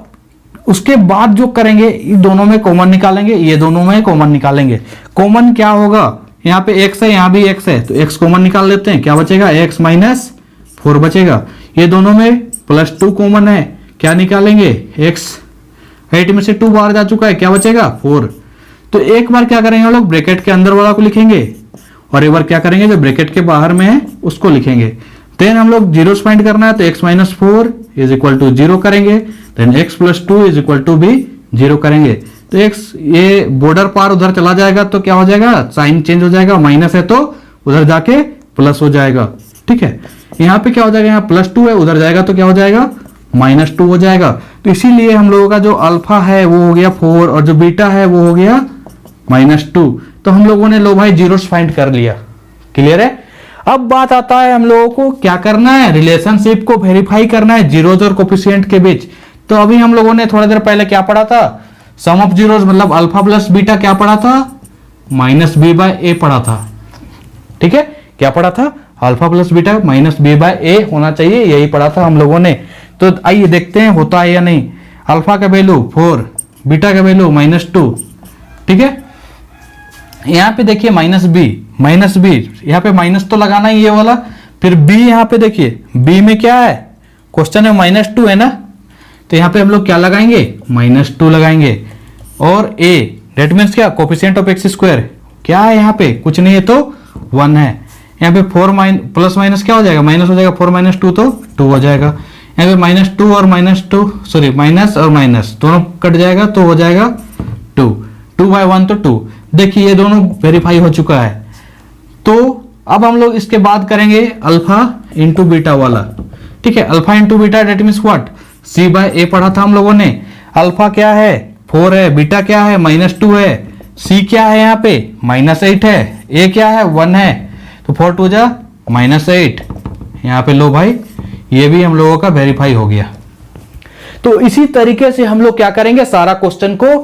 उसके बाद जो करेंगे, ये दोनों में कॉमन निकालेंगे, ये दोनों में कॉमन निकालेंगे। कॉमन क्या होगा, यहाँ पे x है, यहाँ भी x है, तो x कॉमन निकाल लेते हैं। क्या बचेगा, x - 4 बचेगा। ये दोनों में +2 कॉमन है, क्या निकालेंगे, x। 8 में से 2 बाहर जा चुका है, क्या बचेगा, 4। तो एक बार क्या करेंगे हम लोग, ब्रैकेट के अंदर वाला को लिखेंगे और एक बार क्या करेंगे, जो ब्रैकेट के बाहर में है उसको लिखेंगे। देन हम लोग जीरोस फाइंड करना है, तो x - 4 = 0 करेंगे। देन x + 2 = भी 0 करेंगे। तो x ये बॉर्डर पार उधर चला जाएगा तो क्या हो जाएगा, साइन चेंज हो जाएगा। माइनस है तो उधर जाके प्लस हो जाएगा। ठीक है, यहाँ पे क्या हो जाएगा, यहाँ +2 है, उधर जाएगा तो क्या हो जाएगा, -2 हो जाएगा। तो इसीलिए हम लोगों का जो अल्फा है वो हो गया 4 और जो बीटा है वो हो गया -2। तो हम लोगों ने लो भाई जीरोस फाइंड कर लिया। क्लियर है। अब बात आता है हम लोगों को क्या करना है, रिलेशनशिप को वेरीफाई करना है जीरोस और कोएफिशिएंट के बीच। तो अभी हम लोगों ने थोड़ी देर पहले क्या पढ़ा था, सम ऑफ जीरोस मतलब अल्फा प्लस बीटा क्या पढ़ा था, -b/a पढ़ा था। ठीक है, क्या पढ़ा था, अल्फा प्लस बीटा -b/a होना चाहिए, यही पढ़ा था हम लोगों ने। तो आइए देखते हैं होता है या नहीं। अल्फा का वैल्यू 4, बीटा का वैल्यू -2। ठीक है, यहाँ पे देखिए -b, यहाँ पे माइनस तो लगाना ही ये वाला। फिर b, यहाँ पे देखिए b में क्या है, क्वेश्चन में -2 है ना, तो यहाँ पे हम लोग क्या लगाएंगे, -2 लगाएंगे। और a डेट मीन्स क्या, कोएफिशिएंट ऑफ x² क्या है, यहाँ पे कुछ नहीं है तो 1 है। यहाँ पे 4 प्लस माइनस क्या हो जाएगा, माइनस हो जाएगा। 4 - 2 तो 2 हो जाएगा। यहाँ पे -2 और -2 सॉरी माइनस और माइनस दोनों कट जाएगा तो हो जाएगा 2। 2/1 तो 2। देखिए ये दोनों वेरीफाई हो चुका है। तो अब हम लोग इसके बाद करेंगे अल्फा इंटू बीटा वाला। ठीक है, alpha into beta that means what, c/a पढ़ा था हम लोगों ने। अल्फा क्या है, 4 है, बीटा क्या है, -2 है, c क्या है यहाँ पे -8 है, a क्या है 1 है, तो 4 2 जा -8। यहाँ पे लो भाई ये भी हम लोगों का वेरीफाई हो गया। तो इसी तरीके से हम लोग क्या करेंगे, सारा क्वेश्चन को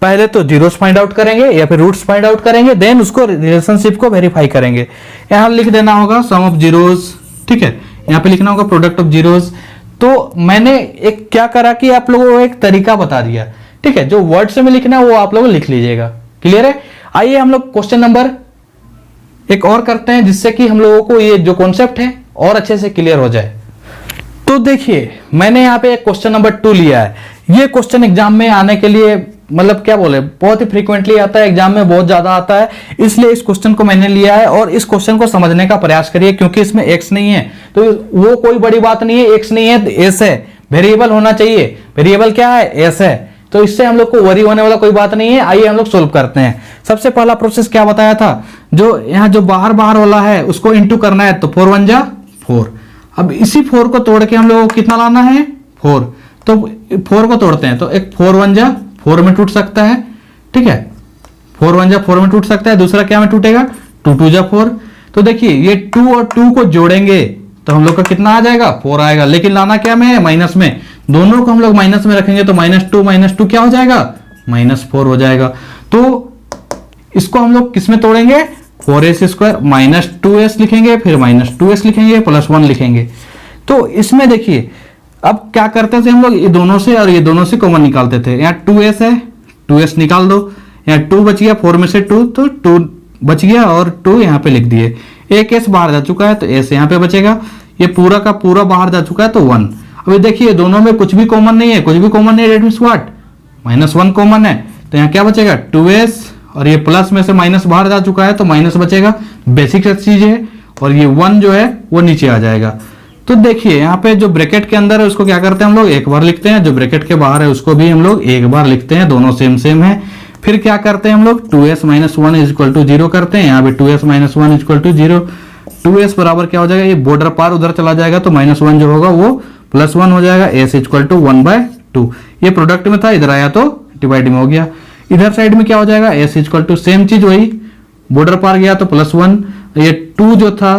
पहले तो जीरोस फाइंड आउट करेंगे या फिर रूट्स फाइंड आउट करेंगे, देन उसको रिलेशनशिप को वेरीफाई करेंगे। यहाँ लिख देना होगा सम ऑफ जीरोस। ठीक है, यहाँ पे लिखना होगा प्रोडक्ट ऑफ जीरोस। तो मैंने एक क्या करा कि आप लोगों को एक तरीका बता दिया। ठीक है, जो वर्ड से में लिखना है वो आप लोग लिख लीजिएगा। क्लियर है। आइए हम लोग क्वेश्चन नंबर एक और करते हैं, जिससे कि हम लोगों को ये जो कॉन्सेप्ट है और अच्छे से क्लियर हो जाए। तो देखिए मैंने यहाँ पे क्वेश्चन नंबर 2 लिया है। ये क्वेश्चन एग्जाम में आने के लिए मतलब क्या बोले, बहुत ही फ्रीक्वेंटली आता है, एग्जाम में बहुत ज्यादा आता है, इसलिए इस क्वेश्चन को मैंने लिया है। और इस क्वेश्चन को समझने का प्रयास करिए, क्योंकि इसमें एक्स नहीं है तो वो कोई बड़ी बात नहीं है, एक्स नहीं है एस है, वेरिएबल होना चाहिए। वेरिएबल क्या है, एस है, तो इससे हम लोग को वरी होने वाला कोई बात नहीं है। आइए हम लोग सोल्व करते हैं। सबसे पहला प्रोसेस क्या बताया था, जो यहाँ जो बाहर बाहर वाला है उसको इंटू करना है, तो 4 1 जा 4। अब इसी 4 को तोड़ के हम लोग को कितना लाना है, 4। तो 4 को तोड़ते हैं तो एक 4 1 जा 4 में टूट सकता है, ठीक है, 4 1 जा 4 में टूट सकता है। दूसरा क्या में टूटेगा, 2 2 जा 4। तो देखिए ये 2 और 2 को जोड़ेंगे तो हम लोग का कितना आ जाएगा, 4 आएगा। लेकिन लाना क्या में है, माइनस में। दोनों को हम लोग माइनस में रखेंगे तो -2 क्या हो जाएगा, -4 हो जाएगा। तो इसको हम लोग किस में तोड़ेंगे, 4s² -2s लिखेंगे, फिर -2s लिखेंगे, +1 लिखेंगे। तो इसमें देखिए अब क्या करते थे हम लोग, ये दोनों से और ये दोनों से कॉमन निकालते थे। यहाँ 2s है, 2s निकाल दो, यहाँ 2 बच गया, 4 में से 2 तो 2 बच गया और 2 यहाँ पे लिख दिए। एक s बाहर जा चुका है तो s यहाँ पे बचेगा, ये पूरा का पूरा बाहर जा चुका है तो 1। अभी देखिए दोनों में कुछ भी कॉमन नहीं है, कुछ भी कॉमन नहीं है, डेट मींस व्हाट, -1 कॉमन है, तो यहाँ क्या बचेगा 2s, और ये प्लस में से माइनस बाहर जा चुका है तो माइनस बचेगा, बेसिक चीज है। और ये 1 जो है वो नीचे आ जाएगा। तो देखिए यहाँ पे जो ब्रैकेट के अंदर है उसको क्या करते हैं हम लोग, एक बार लिखते हैं, जो ब्रैकेट के बाहर है उसको भी हम लोग एक बार लिखते हैं, दोनों सेम सेम है। फिर क्या करते हैं हम लोग, 2s - 1 = 0 करते हैं, यहाँ पे 2s - 1 = 0। 2s बराबर क्या हो जाएगा, ये बॉर्डर पार उधर चला जाएगा तो -1 जो होगा वो +1 हो जाएगा, s = 1/2। ये प्रोडक्ट में था, इधर आया तो डिवाइड में हो गया। इधर साइड में क्या हो जाएगा, s = सेम चीज वही, बॉर्डर पार गया तो +1। ये 2 जो था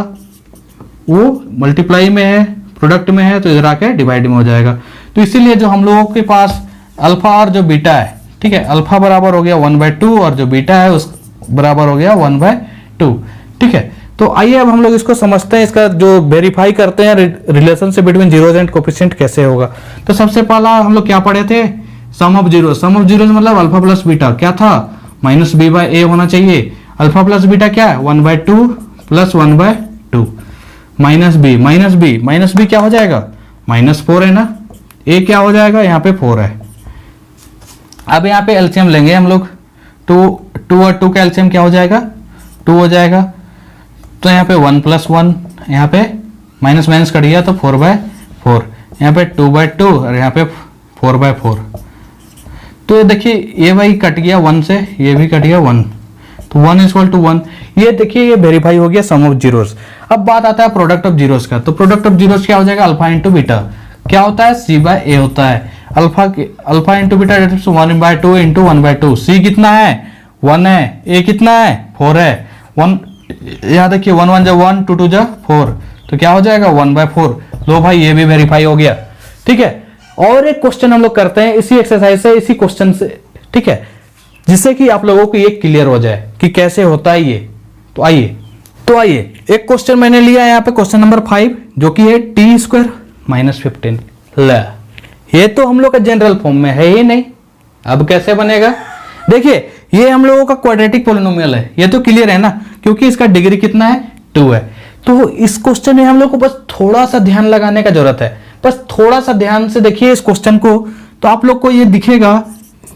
वो मल्टीप्लाई में है, प्रोडक्ट में है, तो इधर आके डिवाइड में हो जाएगा। तो इसीलिए जो हम लोगों के पास अल्फा और जो बीटा है, ठीक है, अल्फा बराबर हो गया 1/2 और जो बीटा है उस बराबर हो गया 1/2, ठीक है। तो आइए अब हम लोग इसको समझते हैं, इसका जो वेरीफाई करते हैं relationship between zeros and coefficient कैसे होगा। तो सबसे पहला हम लोग क्या पढ़े थे, sum of zero. Sum of zero मतलब अल्फा प्लस बीटा क्या था, -b/a होना चाहिए। अल्फा प्लस बीटा क्या है, 1/2 + 1/2 -b क्या हो जाएगा, -4 है ना। a क्या हो जाएगा, यहाँ पे 4 है। अब यहाँ पे एलसीएम लेंगे हम लोग, 2 और 2 का एलसीएम क्या हो जाएगा, 2 हो जाएगा। तो यहाँ पे 1 + 1, यहाँ पे माइनस माइनस कट गया तो 4/4, यहाँ पे 2/2 और यहाँ पे 4/4। तो देखिए ये भाई कट गया 1 से, ये भी कट गया 1, तो 1 = 1। ये देखिए ये वेरीफाई हो गया सम ऑफ जीरोस। अब बात आता है प्रोडक्ट ऑफ जीरोस का। तो प्रोडक्ट ऑफ जीरोस क्या हो जाएगा, अल्फा × बीटा क्या होता है, c/a होता है। Alpha × beta 1/2 × 1/2। c कितना है, 1 है, a कितना है, 4 है। 1 यहाँ देखिए 1 1 जा 1, 2 2 जा 4, तो क्या हो जाएगा 1/4। लो भाई ये भी वेरीफाई हो गया, ठीक है। और एक क्वेश्चन हम लोग करते हैं इसी एक्सरसाइज से, इसी क्वेश्चन से, ठीक है, जिससे कि आप लोगों को ये क्लियर हो जाए कि कैसे होता है ये। तो आइए एक क्वेश्चन मैंने लिया है यहाँ पे, क्वेश्चन नंबर 5, जो कि है t² - 15। ल ये तो हम लोग का जनरल फॉर्म में है ही नहीं, अब कैसे बनेगा। देखिए ये हम लोगों का क्वाड्रेटिक पॉलिनोमियल है, ये तो क्लियर है ना, क्योंकि इसका डिग्री कितना है, 2 है। तो इस क्वेश्चन में हम लोग को बस थोड़ा सा ध्यान लगाने का जरूरत है, बस थोड़ा सा ध्यान से देखिए इस क्वेश्चन को, तो आप लोग को ये दिखेगा,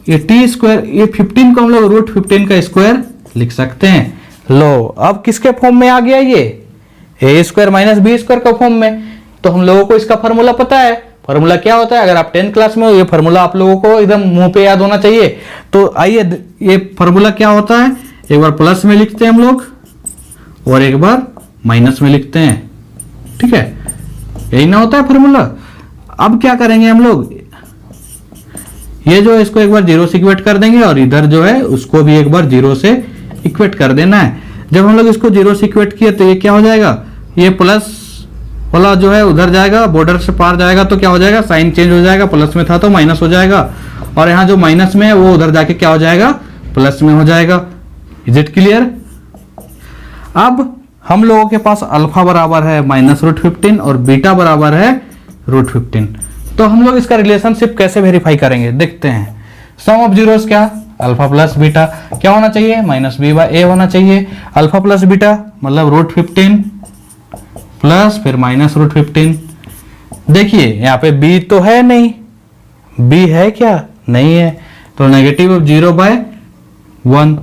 ये t², ये 15 को हम लोग √15 का स्क्वायर लिख सकते हैं। लो अब किसके फॉर्म में आ गया, ये a² - b² का फॉर्म में। तो हम लोगों को इसका फॉर्मूला पता है, फॉर्मूला क्या होता है, अगर आप 10th क्लास में हो ये फॉर्मूला आप लोगों को एकदम मुंह पे याद होना चाहिए। तो आइए ये फॉर्मूला क्या होता है, एक बार प्लस में लिखते हैं हम लोग और एक बार माइनस में लिखते हैं, ठीक है, यही ना होता है फॉर्मूला। अब क्या करेंगे हम लोग, ये जो है इसको एक बार 0 से इक्वेट कर देंगे और इधर जो है उसको भी एक बार 0 से इक्वेट कर देना है। जब हम लोग इसको 0 से इक्वेट किए तो ये क्या हो जाएगा, ये प्लस वाला जो है उधर जाएगा, बॉर्डर से पार जाएगा तो क्या हो जाएगा, साइन चेंज हो जाएगा, प्लस में था तो माइनस हो जाएगा, और यहाँ जो माइनस में है वो उधर जाके क्या हो जाएगा, प्लस में हो जाएगा। Is it clear. अब हम लोगों के पास अल्फा बराबर है -√15 और बीटा बराबर है √15। तो हम लोग इसका रिलेशनशिप कैसे वेरीफाई करेंगे, देखते हैं। सम ऑफ जीरोस क्या, अल्फा प्लस बीटा क्या होना चाहिए, माइनस बी बाय ए होना चाहिए। अल्फा प्लस बीटा मतलब √15 प्लस फिर माइनस √15। देखिए यहाँ पे बी तो है नहीं, बी है क्या, नहीं है, तो नेगेटिव ऑफ 0/1।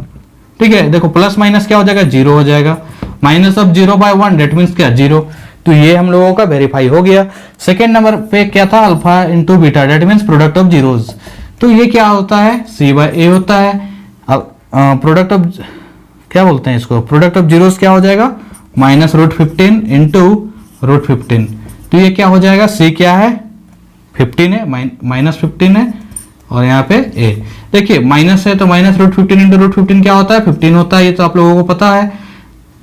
ठीक है, देखो प्लस माइनस क्या हो जाएगा, 0 हो जाएगा। माइनस ऑफ 0/1 डेट मीन्स क्या, 0। तो ये हम लोगों का वेरीफाई हो गया। सेकेंड नंबर पे क्या था, alpha into beta that means product of zeros. तो ये क्या होता है, C/A होता है। प्रोडक्ट ऑफ क्या बोलते हैं इसको, प्रोडक्ट ऑफ जीरोस क्या हो जाएगा, माइनस √15 इंटू √15। तो ये क्या हो जाएगा, C क्या है 15 है, माइनस 15 है, और यहाँ पे A। देखिए माइनस है तो माइनस √15 इंटू √15 क्या होता है, 15 होता है, ये तो आप लोगों को पता है।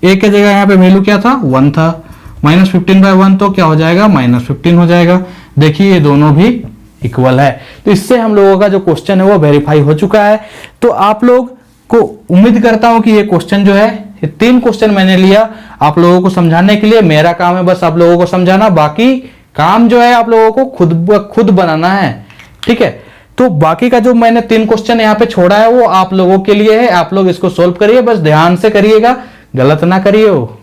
A के जगह यहाँ पे वैल्यू क्या था, 1 था, माइनस 15/1 तो क्या हो जाएगा, माइनस 15 हो जाएगा। देखिए ये दोनों भी इक्वल है। तो इससे हम लोगों का जो क्वेश्चन है वो वेरीफाई हो चुका है। तो आप लोग को उम्मीद करता हूं कि ये क्वेश्चन जो है, ये 3 क्वेश्चन मैंने लिया आप लोगों को समझाने के लिए। मेरा काम है बस आप लोगों को समझाना, बाकी काम जो है आप लोगों को खुद बनाना है। ठीक है, तो बाकी का जो मैंने 3 क्वेश्चन यहाँ पे छोड़ा है वो आप लोगों के लिए है। आप लोग इसको सोल्व करिए, बस ध्यान से करिएगा, गलत ना करिए हो।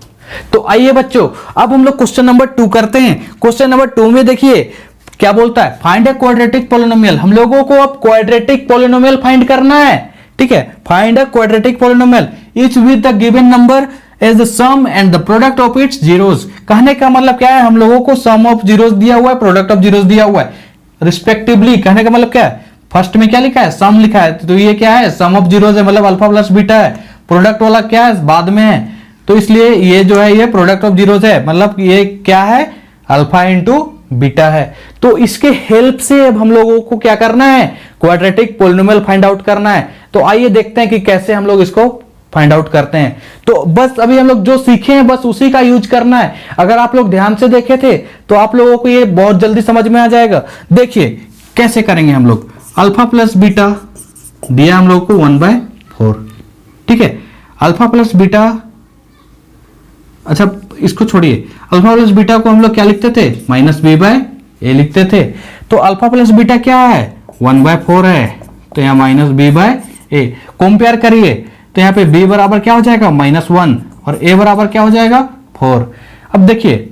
तो आइए बच्चों, अब हम लोग क्वेश्चन नंबर 2 करते हैं। क्वेश्चन नंबर 2 में देखिए क्या बोलता है, फाइंड ए क्वाड्रेटिक पॉलिनोमियल। हम लोगों को अब क्वाड्रेटिक पॉलिनोमियल फाइंड करना है। ठीक है, find a quadratic polynomial each with the given number as the sum and the product of its zeros. कहने का मतलब क्या है, हम लोगों को सम ऑफ जीरोस दिया हुआ है, प्रोडक्ट ऑफ जीरोस दिया हुआ है रिस्पेक्टिवली। कहने का मतलब क्या है, फर्स्ट में क्या लिखा है, सम लिखा है, तो ये क्या है, सम ऑफ जीरोस है, मतलब अल्फा प्लस बीटा है। प्रोडक्ट वाला क्या है, बाद में है, तो इसलिए ये जो है ये प्रोडक्ट ऑफ जीरोस है, मतलब ये क्या है, अल्फा इंटू बीटा है। तो इसके हेल्प से अब हम लोगों को क्या करना है, क्वाड्रेटिक पॉलिनोमियल फाइंड आउट करना है। तो आइए देखते हैं कि कैसे हम लोग इसको फाइंड आउट करते हैं। तो बस अभी हम लोग जो सीखे हैं बस उसी का यूज करना है। अगर आप लोग ध्यान से देखे थे तो आप लोगों को ये बहुत जल्दी समझ में आ जाएगा। देखिए कैसे करेंगे हम लोग, अल्फा प्लस बीटा दिया हम लोग को 1/4। ठीक है, अल्फा प्लस बीटा, अच्छा इसको छोड़िए, अल्फा प्लस बीटा को हम लोग क्या लिखते थे, माइनस b/a लिखते थे। तो अल्फा प्लस बीटा क्या है, 1/4 है, तो यहाँ माइनस b/a। कंपेयर करिए तो यहाँ पे b बराबर क्या हो जाएगा, -1, और a बराबर क्या हो जाएगा, 4। अब देखिए,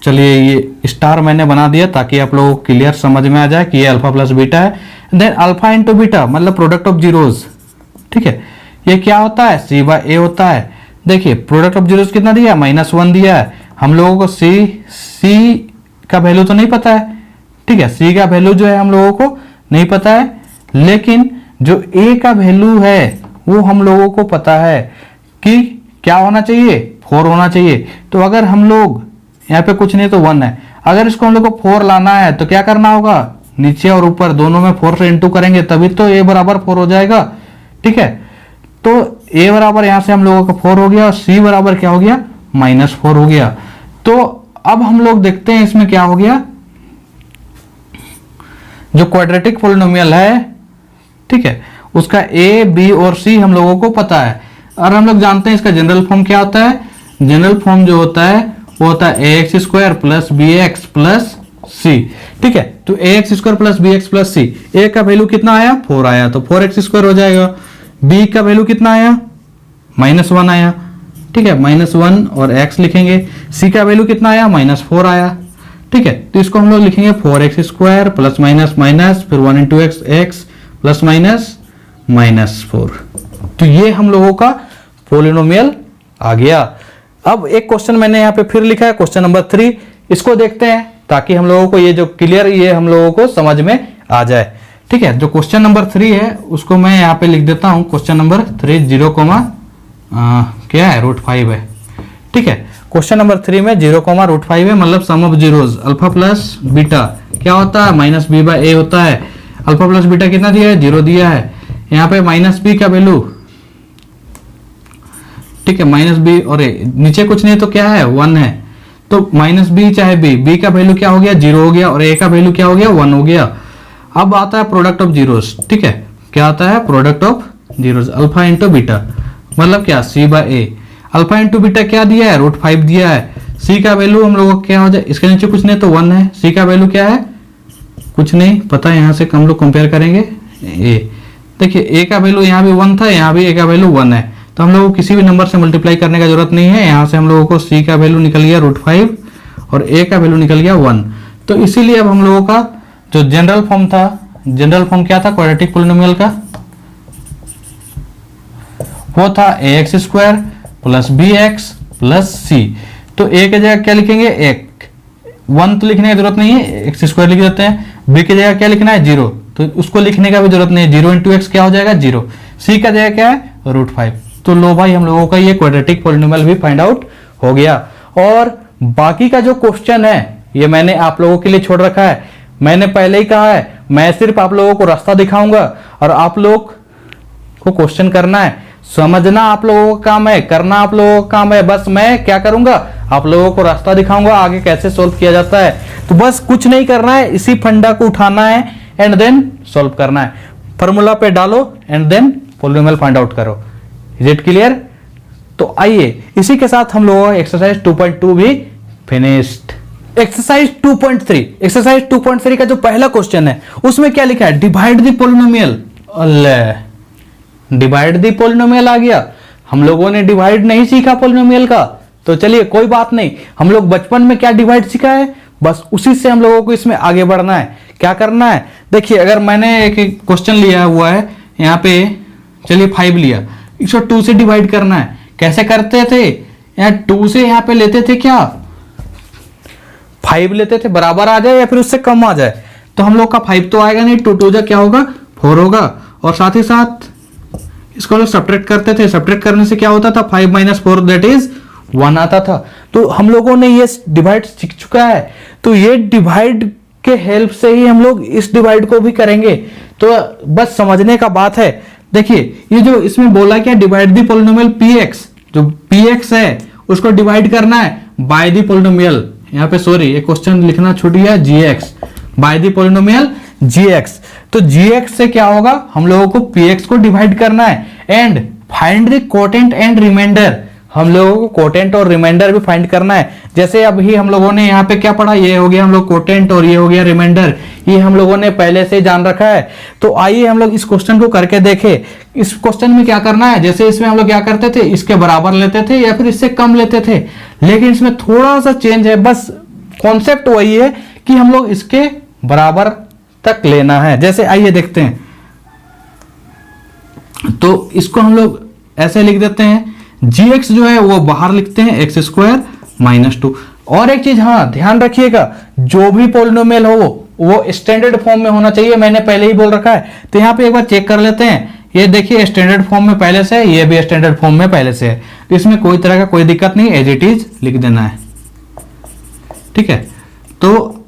चलिए ये स्टार मैंने बना दिया ताकि आप लोगों को क्लियर समझ में आ जाए कि ये अल्फा प्लस बीटा है। देन अल्फा इंटू बीटा मतलब प्रोडक्ट ऑफ जीरोस। ठीक है, ये क्या होता है, C/A होता है। देखिए प्रोडक्ट ऑफ जीरोस कितना दिया, -1 दिया है। हम लोगों को C का वैल्यू तो नहीं पता है। ठीक है, C का वैल्यू जो है हम लोगों को नहीं पता है, लेकिन जो A का वैल्यू है वो हम लोगों को पता है कि क्या होना चाहिए, 4 होना चाहिए। तो अगर हम लोग यहाँ पे कुछ नहीं तो 1 है, अगर इसको हम लोग को 4 लाना है तो क्या करना होगा, नीचे और ऊपर दोनों में 4 से इंटू करेंगे तभी तो A बराबर 4 हो जाएगा। ठीक है, तो A बराबर यहां से हम लोगों का 4 हो गया और C बराबर क्या हो गया, -4 हो गया। तो अब हम लोग देखते हैं इसमें क्या हो गया, जो क्वाड्रेटिक पॉलिनोमियल है, ठीक है, उसका A, B और C हम लोगों को पता है। और हम लोग जानते हैं इसका जनरल फॉर्म क्या होता है, जनरल फॉर्म जो होता है वो होता है ax² + bx + c। ठीक है, तो ax² + bx + c, a का वैल्यू कितना आया, 4 आया, तो 4x² हो जाएगा। b का वैल्यू कितना आया, -1 आया। ठीक है, -1 और x लिखेंगे। c का वैल्यू कितना आया, -4 आया। ठीक है, तो इसको हम लोग लिखेंगे 4x² + फिर 1 × x ± -4। तो ये हम लोगों का पॉलिनोमियल आ गया। अब एक क्वेश्चन मैंने यहाँ पे फिर लिखा है, क्वेश्चन नंबर 3, इसको देखते हैं ताकि हम लोगों को ये जो क्लियर ये हम लोगों को समझ में आ जाए। ठीक है, जो क्वेश्चन नंबर 3 है उसको मैं यहाँ पे लिख देता हूँ, क्वेश्चन नंबर 3 0, क्या है, √5 है। ठीक है, क्वेश्चन नंबर 3 में 0, √5 है, मतलब sum of zeros alpha plus beta क्या होता है, -b/a होता है। अल्फा प्लस बीटा कितना दिया है, 0 दिया है। यहाँ पे -b का वैल्यू, ठीक है, -b और a, नीचे कुछ नहीं तो क्या है, 1 है, तो -b चाहे b का वैल्यू क्या हो गया, 0 हो गया, और a का वैल्यू क्या हो गया, 1 हो गया। अब आता है प्रोडक्ट ऑफ जीरोस। ठीक है, क्या आता है, product of zeros alpha into beta मतलब क्या, C/A। अल्फा इंटू बीटा क्या दिया है, √5 दिया है। C का वैल्यू हम लोगों को क्या हो जाए, इसके नीचे कुछ नहीं तो 1 है। C का वैल्यू क्या है, कुछ नहीं पता, यहाँ से हम लोग कंपेयर करेंगे A। देखिए ए का वैल्यू यहाँ भी 1 था, यहाँ भी ए का वैल्यू 1 है, तो हम लोगों को किसी भी नंबर से मल्टीप्लाई करने का जरूरत नहीं है। यहाँ से हम लोगों को सी का वैल्यू निकल गया √5 और ए का वैल्यू निकल गया 1। तो इसीलिए अब हम लोगों का जो जनरल फॉर्म था, जनरल फॉर्म क्या था क्वाड्रेटिक पोलिनोमियल का, वो था ax² + bx + c। तो a की जगह क्या लिखेंगे, 1 तो लिखने की जरूरत नहीं है, x² लिख देते हैं। b की जगह क्या लिखना है, 0, तो उसको लिखने का भी जरूरत नहीं है, 0 × x क्या हो जाएगा, 0। c का जगह क्या है, √5। तो लो भाई हम लोगों का ये क्वाड्रेटिक पोलिनोमियल भी फाइंड आउट हो गया। और बाकी का जो क्वेश्चन है ये मैंने आप लोगों के लिए छोड़ रखा है। मैंने पहले ही कहा है मैं सिर्फ आप लोगों को रास्ता दिखाऊंगा और आप लोग को क्वेश्चन करना है, समझना आप लोगों का काम है, करना आप लोगों का काम है। बस मैं क्या करूंगा, आप लोगों को रास्ता दिखाऊंगा आगे कैसे सोल्व किया जाता है। तो बस कुछ नहीं करना है, इसी फंडा को उठाना है एंड देन सोल्व करना है। फॉर्मूला पे डालो and then polynomial find out करो। Is it clear? तो आइए इसी के साथ हम लोगों का एक्सरसाइज 2.2 भी फिनिश्ड। एक्सरसाइज 2.3, एक्सरसाइज 2.3 का जो पहला क्वेश्चन है उसमें क्या लिखा है, divide the polynomial. Divide the polynomial आ गया। हम लोगों ने डिवाइड नहीं सीखा पोलिनोमियल का, तो चलिए कोई बात नहीं, हम लोग बचपन में क्या डिवाइड सीखा है बस उसी से हम लोगों को इसमें आगे बढ़ना है। क्या करना है, देखिए अगर मैंने एक क्वेश्चन लिया हुआ है यहाँ पे, चलिए 5 लिया, इसको 2 से डिवाइड करना है। कैसे करते थे, यहाँ 2 से यहाँ पे लेते थे क्या, 5 लेते थे, बराबर आ जाए या फिर उससे कम आ जाए। तो हम लोग का 5 तो आएगा नहीं, 2 2 जा क्या होगा, 4 होगा। और साथ ही साथ इसको लोग सब्ट्रैक्ट करते थे, सब्ट्रैक्ट करने से क्या होता था, 5 - 4 दैट इज 1 आता था। तो हम लोगों ने ये डिवाइड सीख चुका है, तो ये डिवाइड के हेल्प से ही हम लोग इस डिवाइड को भी करेंगे। तो बस समझने का बात है। देखिए ये जो इसमें बोला क्या, डिवाइड द पोलिनोमियल px, जो px है उसको डिवाइड करना है बाय द पोलिनोमियल, यहाँ पे सॉरी एक क्वेश्चन लिखना छूट गया, gx by the polynomial gx। तो gx से क्या होगा, हम लोगों को px को डिवाइड करना है and find the quotient and remainder. हम लोगों को कोटेंट और रिमाइंडर भी फाइंड करना है। जैसे अभी हम लोगों ने यहाँ पे क्या पढ़ा, ये हो गया हम लोग कोटेंट और ये हो गया रिमाइंडर, ये हम लोगों ने पहले से जान रखा है। तो आइए हम लोग इस क्वेश्चन को करके देखें। इस क्वेश्चन में क्या करना है, जैसे इसमें हम लोग क्या करते थे, इसके बराबर लेते थे या फिर इससे कम लेते थे, लेकिन इसमें थोड़ा सा चेंज है। बस कॉन्सेप्ट वही है कि हम लोग इसके बराबर तक लेना है। जैसे आइए देखते हैं, तो इसको हम लोग ऐसे लिख देते हैं, gx जो है वो बाहर लिखते हैं x² - 2। और एक चीज हाँ ध्यान रखिएगा, जो भी पोलिनोमियल हो वो स्टैंडर्ड फॉर्म में होना चाहिए, मैंने पहले ही बोल रखा है। तो यहाँ पे एक बार चेक कर लेते हैं, ये देखिए स्टैंडर्ड फॉर्म में पहले से है, ये भी स्टैंडर्ड फॉर्म में पहले से है, तो इसमें कोई तरह का कोई दिक्कत नहीं, एज इट इज लिख देना है। ठीक है, तो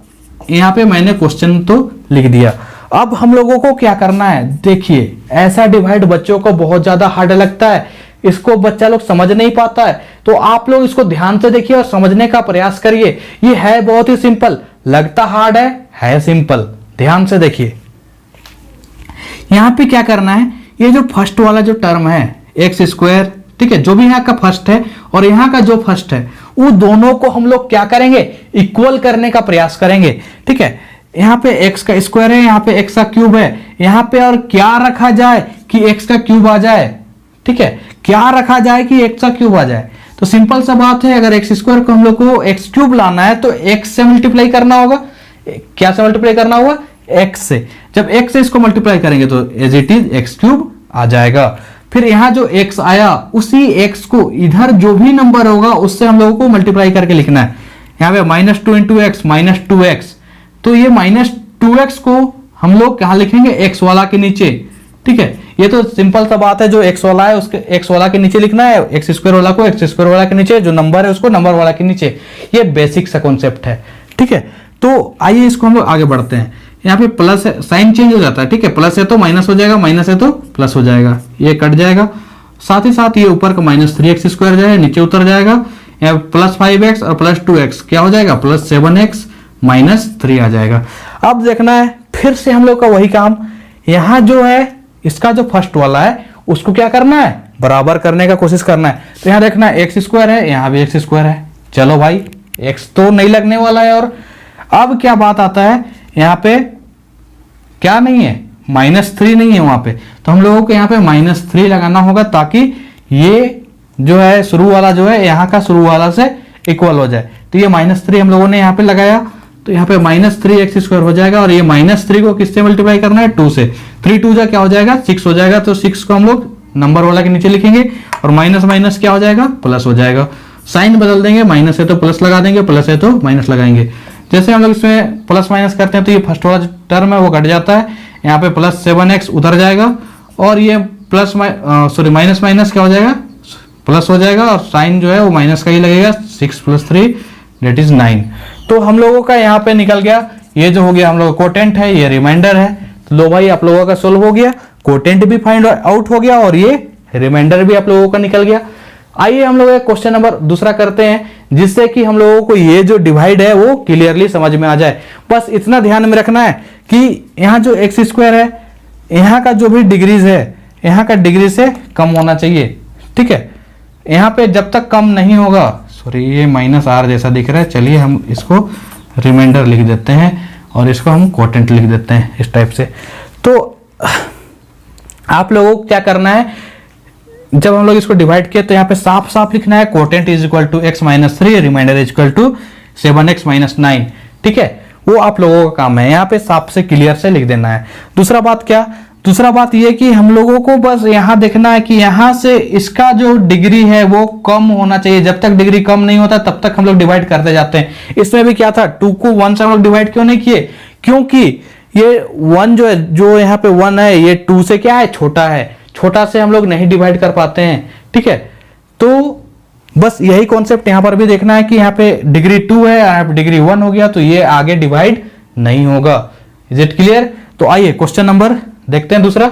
यहाँ पे मैंने क्वेश्चन तो लिख दिया। अब हम लोगों को क्या करना है, देखिए ऐसा डिवाइड बच्चों को बहुत ज्यादा हार्ड लगता है, इसको बच्चा लोग समझ नहीं पाता है। तो आप लोग इसको ध्यान से देखिए और समझने का प्रयास करिए। ये है बहुत ही सिंपल, लगता हार्ड है सिंपल। ध्यान से देखिए, यहां पे क्या करना है, ये जो फर्स्ट वाला जो टर्म है x², ठीक है, जो भी यहाँ का फर्स्ट है और यहाँ का जो फर्स्ट है, वो दोनों को हम लोग क्या करेंगे, इक्वल करने का प्रयास करेंगे। ठीक है, यहाँ पे x का स्क्वायर है, यहाँ पे x का क्यूब है, यहाँ पे और क्या रखा जाए कि x का क्यूब आ जाए। ठीक है, क्या रखा जाए कि x का क्यूब आ जाए। तो सिंपल सा बात है, अगर x² को हम लोग को x³ लाना है तो x से मल्टीप्लाई करना होगा। क्या से मल्टीप्लाई करना होगा, x से। जब x से इसको मल्टीप्लाई करेंगे तो एज इट इज x³ आ जाएगा। फिर यहाँ जो x आया, उसी x को इधर जो भी नंबर होगा उससे हम लोगों को मल्टीप्लाई करके लिखना है। यहाँ पे -2 × x -2x, तो ये -2x को हम लोग कहाँ लिखेंगे, x वाला के नीचे। ठीक है, ये तो सिंपल सा बात है, जो x वाला है उसके x वाला के नीचे लिखना है, x² वाला को x² वाला के नीचे, जो नंबर है उसको नंबर वाला के नीचे। ये बेसिक सा कॉन्सेप्ट है। ठीक है, तो आइए इसको हम लोग आगे बढ़ते हैं। यहाँ पे प्लस है, साइन चेंज हो जाता है। ठीक है, प्लस है तो माइनस हो जाएगा, माइनस है तो प्लस हो जाएगा, ये कट जाएगा। साथ ही साथ ये ऊपर का -3x² जाएगा, नीचे उतर जाएगा। यहाँ +5x और +2x क्या हो जाएगा, +7x - 3 आ जाएगा। अब देखना है फिर से हम लोग का वही काम, यहाँ जो है इसका जो फर्स्ट वाला है उसको क्या करना है, बराबर करने का कोशिश करना है। तो यहाँ देखना है x² है, यहाँ भी x² है। चलो भाई x तो नहीं लगने वाला है। और अब क्या बात आता है, यहाँ पे क्या नहीं है, -3 नहीं है वहां पे, तो हम लोगों को यहाँ पे -3 लगाना होगा ताकि ये जो है शुरू वाला जो है यहाँ का शुरू वाला से इक्वल हो जाए। तो ये -3 हम लोगों ने यहाँ पे लगाया, तो यहाँ पे -3x² हो जाएगा और ये -3 को किससे मल्टीप्लाई करना है, 2 से। 3 2 जा क्या हो जाएगा, 6 हो जाएगा। तो 6 को हम लोग नंबर वाला के नीचे लिखेंगे और माइनस माइनस क्या हो जाएगा, प्लस हो जाएगा। साइन बदल देंगे, माइनस है तो प्लस लगा देंगे, प्लस है तो माइनस लगाएंगे। जैसे हम लोग इसमें प्लस माइनस करते हैं तो ये फर्स्ट वाला टर्म है वो घट जाता है, यहाँ पे +7x उधर जाएगा और ये माइनस माइनस क्या हो जाएगा, प्लस हो जाएगा और साइन जो है वो माइनस का ही लगेगा। 6 + 3 दैट इज 9। तो हम लोगों का यहाँ पे निकल गया, ये जो हो गया हम लोग कोटेंट है, ये रिमाइंडर है। तो लो भाई आप लोगों का सोल्व हो गया, कोटेंट भी फाइंड आउट हो गया और ये रिमाइंडर भी आप लोगों का निकल गया। आइए हम लोग क्वेश्चन नंबर दूसरा करते हैं, जिससे कि हम लोगों को ये जो डिवाइड है वो क्लियरली समझ में आ जाए। बस इतना ध्यान में रखना है कि यहाँ जो x² है, यहाँ का जो भी डिग्रीज है, यहाँ का डिग्री से कम होना चाहिए, ठीक है। यहाँ पे जब तक कम नहीं होगा, सॉरी ये -r जैसा दिख रहा है, चलिए हम इसको रिमाइंडर लिख देते हैं और इसको हम कोटेंट लिख देते हैं इस टाइप से। तो आप लोगों को क्या करना है, जब हम लोग इसको डिवाइड किए तो यहाँ पे साफ साफ लिखना है quotient is equal to x - 3, remainder is equal to 7x - 9, ठीक है। वो आप लोगों का काम है, यहाँ पे साफ से क्लियर से लिख देना है। दूसरा बात क्या, दूसरा बात ये कि हम लोगों को बस यहाँ देखना है कि यहाँ से इसका जो डिग्री है वो कम होना चाहिए। जब तक डिग्री कम नहीं होता तब तक हम लोग डिवाइड करते जाते हैं। इसमें भी क्या था, 2 को 1 से हम लोग डिवाइड क्यों नहीं किए, क्योंकि ये 1 जो है, जो यहाँ पे 1 है, ये 2 से क्या है, छोटा है, छोटा से हम लोग नहीं डिवाइड कर पाते हैं, ठीक है। तो बस यही कॉन्सेप्ट यहाँ पर भी देखना है कि यहाँ पे डिग्री 2 है, यहाँ पे डिग्री 1 हो गया, तो ये आगे डिवाइड नहीं होगा। Is it clear. तो आइए क्वेश्चन नंबर देखते हैं दूसरा।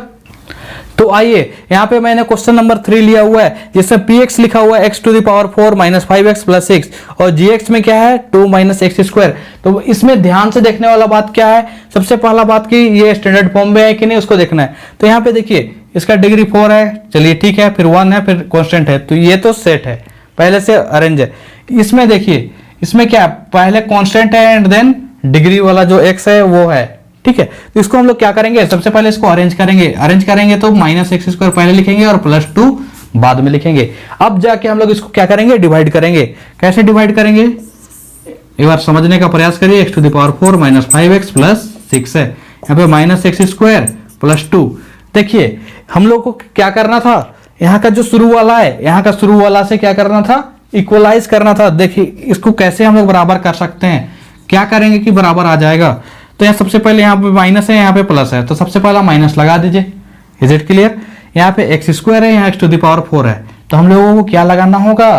तो आइए यहाँ पे मैंने क्वेश्चन नंबर 3 लिया हुआ है, जिसमें px लिखा हुआ है x⁴ - 5x + 6 और gx में क्या है 2 - x²। तो इसमें ध्यान से देखने वाला बात क्या है, सबसे पहला बात कि ये स्टैंडर्ड फॉर्म में है कि नहीं उसको देखना है। तो यहाँ पे देखिए इसका डिग्री 4 है, चलिए ठीक है, फिर 1 है, फिर कांस्टेंट है, तो ये तो सेट है, पहले से अरेंज है। इसमें देखिए इसमें क्या है, पहले कांस्टेंट है एंड देन डिग्री वाला जो x है वो है, ठीक है। तो इसको हम लोग क्या करेंगे, सबसे पहले इसको अरेंज करेंगे तो -x² पहले लिखेंगे और +2 बाद में लिखेंगे। अब जाके हम लोग इसको क्या करेंगे, डिवाइड करेंगे। कैसे डिवाइड करेंगे, एक बार समझने का प्रयास करिए। x⁴ - 5x + 6 है, यहाँ पे -x² +2। देखिए हम लोग को क्या करना था, यहाँ का जो शुरू वाला है, यहाँ का शुरू वाला से क्या करना था, इक्वलाइज करना था। देखिए इसको कैसे हम लोग बराबर कर सकते हैं, क्या करेंगे कि बराबर आ जाएगा। तो यहाँ सबसे पहले यहाँ पे माइनस है, यहाँ पे प्लस है, तो सबसे पहला माइनस लगा दीजिए। Is it clear. यहाँ पे x² है, यहाँ x⁴ है, तो हम लोगों को क्या लगाना होगा,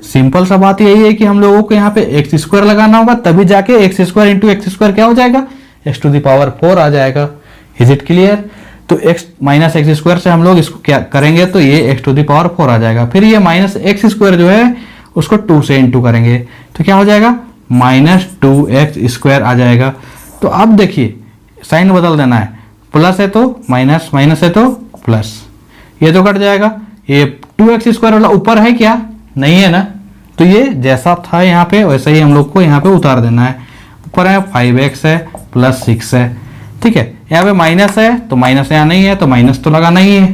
सिंपल सा बात यही है कि हम लोगों को यहाँ पे x² लगाना होगा, तभी जाके x² × x² क्या हो जाएगा, x⁴ आ जाएगा। Is it clear. तो x - x² से हम लोग इसको क्या करेंगे, तो ये x⁴ आ जाएगा। फिर ये -x² जो है उसको 2 से इंटू करेंगे तो क्या हो जाएगा, -2x² आ जाएगा। तो अब देखिए साइन बदल देना है, प्लस है तो माइनस, माइनस है तो प्लस, ये तो कट जाएगा। ये 2x² वाला ऊपर है क्या, नहीं है ना, तो ये जैसा था यहाँ पे वैसा ही हम लोग को यहाँ पे उतार देना है। ऊपर है 5x है +6 है, ठीक है। यहाँ पे माइनस है तो माइनस यहाँ नहीं है, तो माइनस तो लगाना ही है,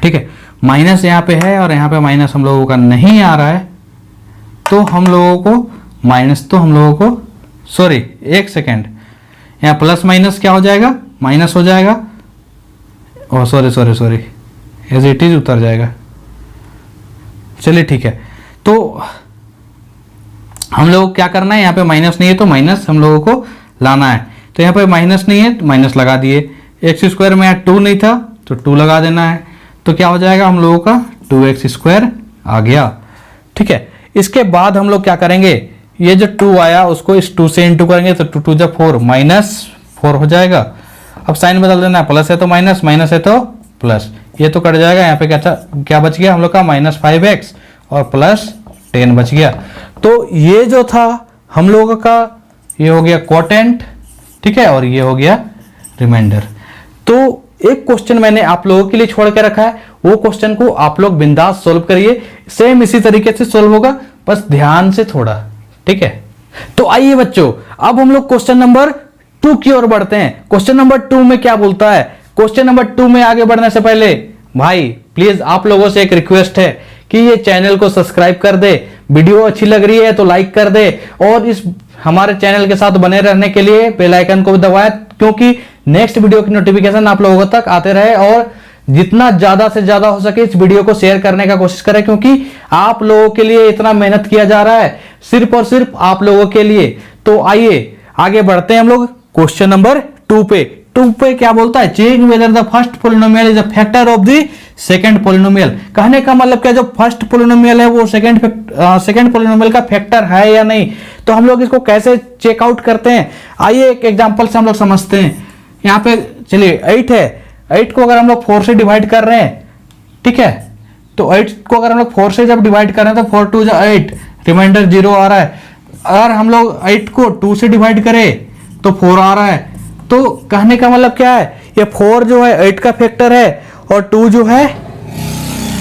ठीक है। माइनस यहाँ पे है और यहाँ पे माइनस हम लोगों का नहीं आ रहा है, तो हम लोगों को माइनस, तो हम लोगों को सॉरी एक सेकेंड, यहाँ प्लस माइनस क्या हो जाएगा, माइनस हो जाएगा, और सॉरी एज इट इज उतर जाएगा। चलिए ठीक है, तो हम लोग क्या करना है, यहाँ पे माइनस नहीं है तो माइनस हम लोगों को लाना है। तो यहाँ पे माइनस नहीं है तो माइनस लगा दिए। x² में यहाँ 2 नहीं था तो 2 लगा देना है, तो क्या हो जाएगा हम लोगों का 2x² आ गया, ठीक है। इसके बाद हम लोग क्या करेंगे, ये जो 2 आया उसको इस 2 से इंटू करेंगे तो 2 2 4 -4 हो जाएगा। अब साइन बदल देना है, प्लस है तो माइनस, माइनस है तो प्लस, ये तो कट जाएगा। यहाँ पे क्या बच गया हम लोग का, -5x और +10 बच गया। तो ये जो था हम लोगों का, ये हो गया कोटेंट, ठीक है, और ये हो गया रिमाइंडर। तो एक क्वेश्चन मैंने आप लोगों के लिए छोड़ के रखा है, वो क्वेश्चन को आप लोग बिंदास सोल्व करिए, सेम इसी तरीके से सोल्व होगा, बस ध्यान से थोड़ा, ठीक है। तो आइए बच्चों, अब हम लोग क्वेश्चन नंबर टू की ओर बढ़ते हैं। क्वेश्चन नंबर 2 में क्या बोलता है? क्वेश्चन नंबर 2 में आगे बढ़ने से पहले भाई प्लीज आप लोगों से एक रिक्वेस्ट है कि ये चैनल को सब्सक्राइब कर दे, वीडियो अच्छी लग रही है तो लाइक कर दे, और इस हमारे चैनल के साथ बने रहने के लिए बेल आइकन को भी दबाएं, क्योंकि नेक्स्ट वीडियो की नोटिफिकेशन आप लोगों तक आते रहे। और जितना ज्यादा से ज्यादा हो सके इस वीडियो को शेयर करने का कोशिश करें, क्योंकि आप लोगों के लिए इतना मेहनत किया जा रहा है सिर्फ और सिर्फ आप लोगों के लिए। तो आइए आगे बढ़ते हैं हम लोग क्वेश्चन नंबर 2 पे। 2 पे क्या बोलता है? Check whether the first polynomial is a factor of the second polynomial. कहने का मतलब क्या, जो फर्स्ट पोलिनोमियल है वो सेकंड पोलिनोमियल का फैक्टर है या नहीं। तो हम लोग इसको कैसे चेकआउट करते हैं, आइए एक एग्जांपल से हम लोग समझते हैं। यहाँ पे चलिए 8 है, 8 को अगर हम लोग 4 से डिवाइड कर रहे हैं, ठीक है, तो 8 को अगर हम लोग 4 से जब डिवाइड कर रहे हैं तो 4 2 8, रिमाइंडर 0 आ रहा है। अगर हम लोग 8 को 2 से डिवाइड करें तो 4 आ रहा है। तो कहने का मतलब क्या है, ये 4 जो है 8 का फैक्टर है और 2 जो है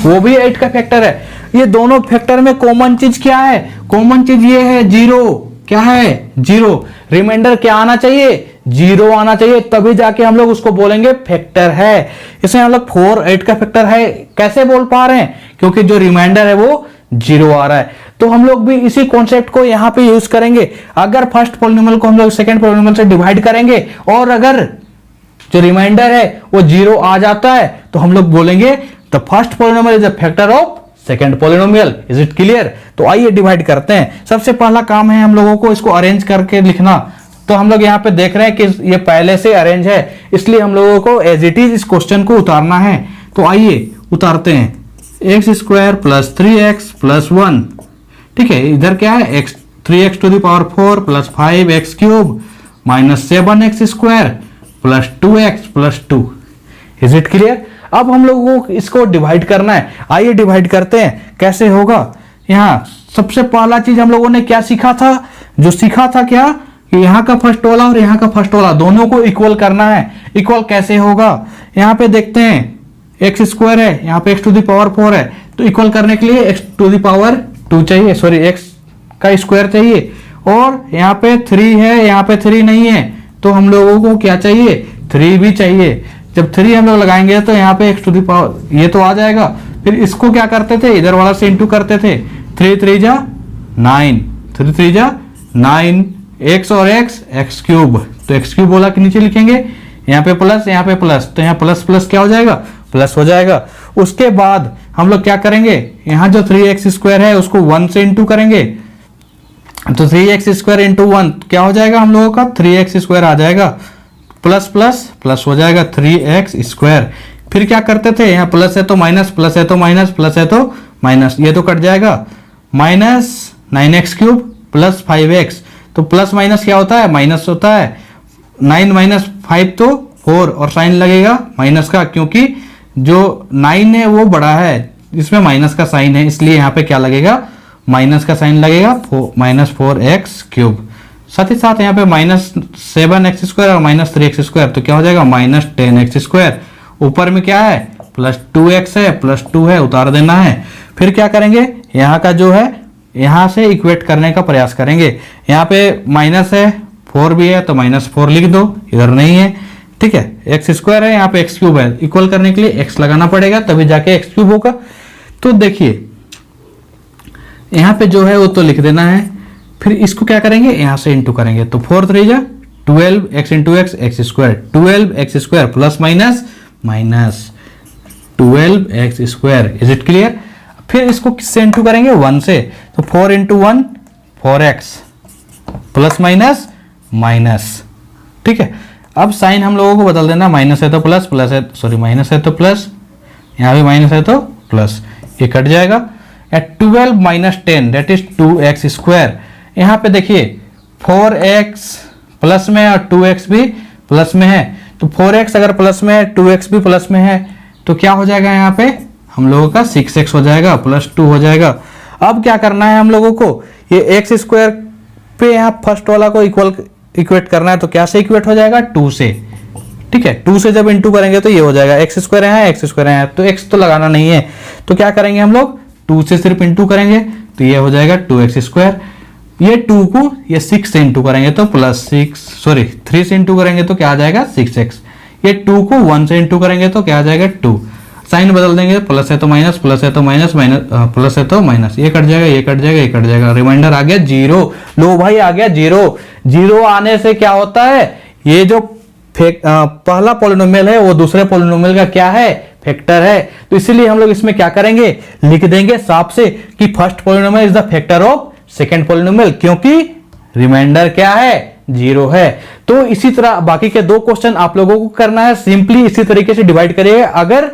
वो भी 8 का फैक्टर है। ये दोनों फैक्टर में कॉमन चीज क्या है? कॉमन चीज ये है 0। क्या है? 0। रिमाइंडर क्या आना चाहिए? 0 आना चाहिए, तभी जाके हम लोग उसको बोलेंगे फैक्टर है। इसमें हम लोग 4 8 का फैक्टर है कैसे बोल पा रहे हैं? क्योंकि जो रिमाइंडर है वो 0 आ रहा है। तो हम लोग भी इसी कॉन्सेप्ट को यहां पे यूज करेंगे। अगर फर्स्ट पॉलिनोमियल को हम लोग सेकंड पॉलिनोमियल से डिवाइड करेंगे और अगर जो रिमाइंडर है वो 0 आ जाता है तो हम लोग बोलेंगे the first polynomial is a factor of second polynomial. Is it clear? तो आइए डिवाइड करते हैं। सबसे पहला काम है हम लोगों को इसको अरेंज करके लिखना। तो हम लोग यहाँ पे देख रहे हैं कि ये पहले से अरेंज है, इसलिए हम लोगों को एज इट इज इस क्वेश्चन को उतारना है। तो आइए उतारते हैं। X square plus 3x plus 1, ठीक है, इधर क्या है x 3x to the power 4 plus 5x cube minus 7x square plus 2x plus 2। Is it clear? अब हम लोगों को इसको डिवाइड करना है। आइए डिवाइड करते हैं। कैसे होगा? यहाँ सबसे पहला चीज हम लोगों ने क्या सीखा था? जो सीखा था क्या कि यहाँ का फर्स्ट वाला और यहाँ का फर्स्ट वाला दोनों को इक्वल करना है। इक्वल कैसे होगा? यहाँ पे देखते हैं एक्स स्क्वायर है, यहाँ पे एक्स टू द पावर 4 है, तो इक्वल करने के लिए एक्स टू द पावर 2 चाहिए, सॉरी एक्स का स्क्वायर चाहिए। और यहाँ पे 3 है, यहाँ पे 3 नहीं है, तो हम लोगों को क्या चाहिए? 3 भी चाहिए। जब 3 हम लोग लगाएंगे तो यहाँ पे एक्स टू द पावर ये तो आ जाएगा। फिर इसको क्या करते थे? इधर वाला से इंटू करते थे। 3 3 जा 9, 3 3 जा 9, एक्स और एक्स एक्स क्यूब, तो एक्स क्यूब बोला कि नीचे लिखेंगे, यहाँ पे प्लस यहाँ पे प्लस, तो यहाँ प्लस प्लस क्या हो जाएगा? प्लस हो जाएगा। उसके बाद हम लोग क्या करेंगे? यहाँ जो 3x स्क्वायर है उसको 1 से इंटू करेंगे, तो 3x स्क्वायर इंटू 1 क्या हो जाएगा हम लोगों का? 3x स्क्वायर आ जाएगा, प्लस प्लस प्लस हो जाएगा 3x स्क्वायर। फिर क्या करते थे? यहाँ प्लस है तो माइनस, प्लस है तो माइनस, प्लस है तो माइनस, ये तो कट जाएगा। Minus 9x cube plus 5x, तो प्लस माइनस क्या होता है? माइनस होता है। 9 माइनस 5 तो 4, और साइन लगेगा माइनस का, क्योंकि जो 9 है वो बड़ा है, इसमें माइनस का साइन है, इसलिए यहाँ पे क्या लगेगा? माइनस का साइन लगेगा, माइनस 4x क्यूब। साथ ही साथ यहाँ पे माइनस 7x स्क्वायर और माइनस 3x स्क्वायर, तो क्या हो जाएगा? Minus 10x square. ऊपर में क्या है? प्लस 2x है, प्लस 2 है, उतार देना है। फिर क्या करेंगे? यहाँ का जो है यहाँ से इक्वेट करने का प्रयास करेंगे। यहाँ पे माइनस है, 4 भी है, तो माइनस 4 लिख दो, इधर नहीं है, ठीक है। एक्स स्क्वायर है, यहाँ पे एक्स क्यूब है, इक्वल करने के लिए एक्स लगाना पड़ेगा, तभी जाके एक्स क्यूब होगा। तो देखिए यहाँ पे जो है वो तो लिख देना है। फिर इसको क्या करेंगे? यहाँ से इंटू करेंगे, तो 4 3 जा 12 x into x x square, 12 x square plus minus minus 12 x square. Is it clear? फिर इसको किससे इंटू करेंगे? 1 से, तो 4 into 1 4x plus minus minus, ठीक है। अब साइन हम लोगों को बदल देना, माइनस है तो प्लस, प्लस है सॉरी माइनस है तो प्लस, यहाँ भी माइनस है तो प्लस, ये कट जाएगा। At 12 minus 10 that is 2x square. यहाँ पे देखिए 4x प्लस में और 2x भी प्लस में है, तो 4x अगर प्लस में है 2x भी प्लस में है, तो क्या हो जाएगा? यहाँ पे हम लोगों का 6x हो जाएगा, प्लस 2 हो जाएगा। अब क्या करना है हम लोगों को? ये एक्स स्क्वायर पे यहाँ फर्स्ट वाला को इक्वेट करना है, तो क्या से इक्वेट हो जाएगा? 2 से, ठीक है। 2 से जब इंटू करेंगे तो ये हो जाएगा, एक्स स्क्वायर है एक्स स्क्वायर है, तो एक्स तो लगाना नहीं है, तो क्या करेंगे हम लोग? 2 से सिर्फ इंटू करेंगे, तो ये हो जाएगा 2x स्क्वायर ये 2 को ये 6 से इंटू करेंगे तो +3 से इंटू करेंगे तो क्या आ जाएगा 6x। ये 2 को 1 से इंटू करेंगे तो क्या आ जाएगा 2। साइन बदल देंगे, प्लस है तो माइनस, प्लस है तो माइनस, माइनस प्लस है तो माइनस, ये कट जाएगा, ये कट जाएगा, ये कट जाएगा, रिमाइंडर आ गया 0। लो भाई आ गया 0। 0 आने से क्या होता है, ये जो पहला पॉलिनोमियल है वो दूसरे पॉलिनोमियल का क्या है, फैक्टर है। तो इसीलिए हम लोग इसमें क्या करेंगे, लिख देंगे साफ से कि first polynomial is the factor of second polynomial, क्योंकि रिमाइंडर क्या है 0 है। तो इसी तरह बाकी के 2 क्वेश्चन आप लोगों को करना है, सिंपली इसी तरीके से डिवाइड करिए। अगर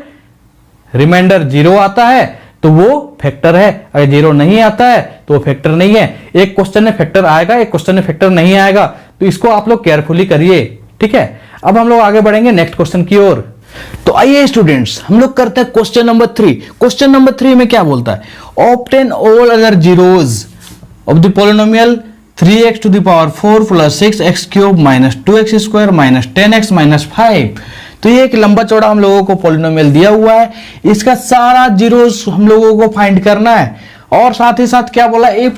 रिमाइंडर 0 आता है तो वो फैक्टर है, अगर 0 नहीं आता है तो वो फैक्टर नहीं है। एक क्वेश्चन में फैक्टर आएगा, एक क्वेश्चन में फैक्टर नहीं आएगा, तो इसको आप लोग केयरफुली करिए, ठीक है। अब हम लोग आगे बढ़ेंगे नेक्स्ट क्वेश्चन की ओर। तो आइए स्टूडेंट्स हम लोग करते हैं क्वेश्चन नंबर 3। क्वेश्चन नंबर 3 में क्या बोलता है, obtain all other zeros of the polynomial 3x to the power 4 plus 6x cube minus 2x square minus 10x minus 5। तो ये एक लंबा चौड़ा हम लोगों को पॉलिनोमियल दिया हुआ है, इसका सारा जीरोस हम लोगों को फाइंड करना है। और साथ ही साथ क्या बोला, if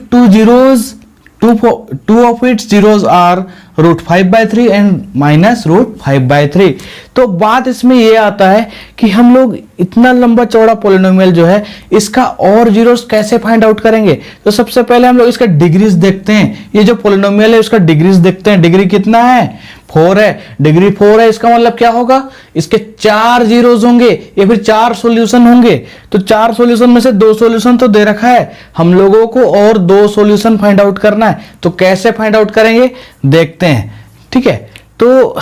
two of its zeros are √5/3 and -√5/3। तो बात इसमें ये आता है कि हम लोग इतना लंबा चौड़ा पॉलिनोमियल जो है इसका और जीरोस कैसे फाइंड आउट करेंगे। तो सबसे पहले हम लोग इसका डिग्रीज देखते हैं। ये जो पॉलिनोमियल है उसका डिग्रीज देखते हैं। डिग्री कितना है, 4 है। डिग्री 4 है, इसका मतलब क्या होगा, इसके 4 जीरोस होंगे या फिर 4 सॉल्यूशन होंगे। तो 4 सॉल्यूशन में से 2 सॉल्यूशन तो दे रखा है, हम लोगों को और 2 सॉल्यूशन फाइंड आउट करना है। तो कैसे फाइंड आउट करेंगे देखते हैं, ठीक है। तो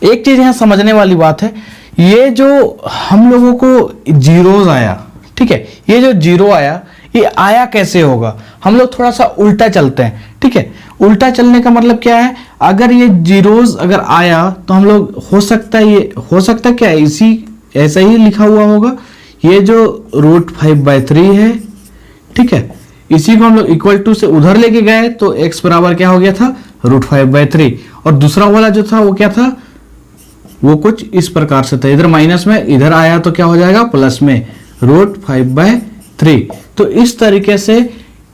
एक चीज यहां समझने वाली बात है, ये जो हम लोगों को जीरोस आया, ठीक है, ये जो जीरो आया ये आया कैसे होगा, हम लोग थोड़ा सा उल्टा चलते हैं, ठीक है। उल्टा चलने का मतलब क्या है, अगर ये जीरोस अगर आया तो हम लोग हो सकता है, ये हो सकता है क्या इसी ऐसा ही लिखा हुआ होगा, ये जो √5/3 है, ठीक है, इसी को हम लोग इक्वल टू से उधर लेके गए तो x बराबर क्या हो गया था √5/3। और दूसरा वाला जो था वो क्या था, वो कुछ इस प्रकार से था, इधर माइनस में, इधर आया तो क्या हो जाएगा प्लस में √5/3। तो इस तरीके से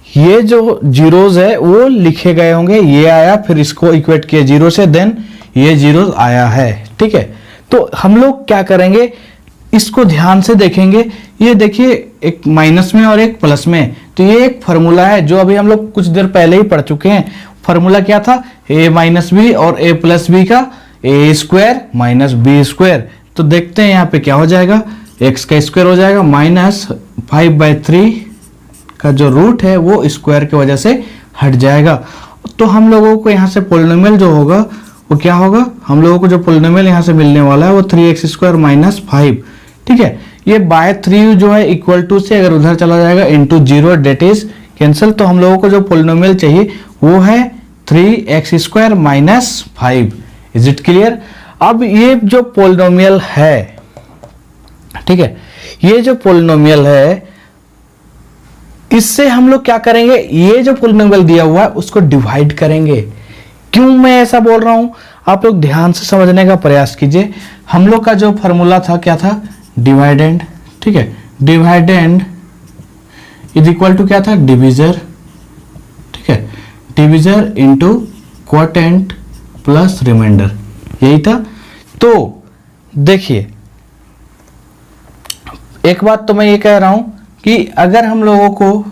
ये जो जीरोस है वो लिखे गए होंगे, ये आया फिर इसको इक्वेट किया 0 से, देन ये जीरोस आया है, ठीक है। तो हम लोग क्या करेंगे, इसको ध्यान से देखेंगे। ये देखिए एक माइनस में और एक प्लस में, तो ये एक फॉर्मूला है जो अभी हम लोग कुछ देर पहले ही पढ़ चुके हैं। फॉर्मूला क्या था, a-b और a+b का a² - b²। तो देखते हैं यहाँ पे क्या हो जाएगा, x का स्क्वायर हो जाएगा -5/3 का जो रूट है वो स्क्वायर की वजह से हट जाएगा। तो हम लोगों को यहाँ से पॉलिनोमियल जो होगा वो क्या होगा, हम लोगों को जो पॉलिनोमियल यहाँ से मिलने वाला है वो 3x² - 5, ठीक है। ये बाय 3 जो है इक्वल टू से अगर उधर चला जाएगा इनटू 0, डेट इज कैंसिल। तो हम लोगों को जो पॉलिनोमियल चाहिए वो है 3x² - 5। Is it clear. अब ये जो पॉलिनोमियल है, ठीक है, ये जो पॉलिनोमियल है इससे हम लोग क्या करेंगे, ये जो पॉलिनोमियल दिया हुआ है उसको डिवाइड करेंगे। क्यों मैं ऐसा बोल रहा हूं, आप लोग ध्यान से समझने का प्रयास कीजिए। हम लोग का जो फॉर्मूला था क्या था, डिवाइडेंड, ठीक है। डिवाइडेंड इज इक्वल टू क्या था, डिविजर, ठीक है, डिविजर इनटू क्वोटेंट प्लस रिमाइंडर, यही था। तो देखिए एक बात तो मैं ये कह रहा हूं कि अगर हम लोगों को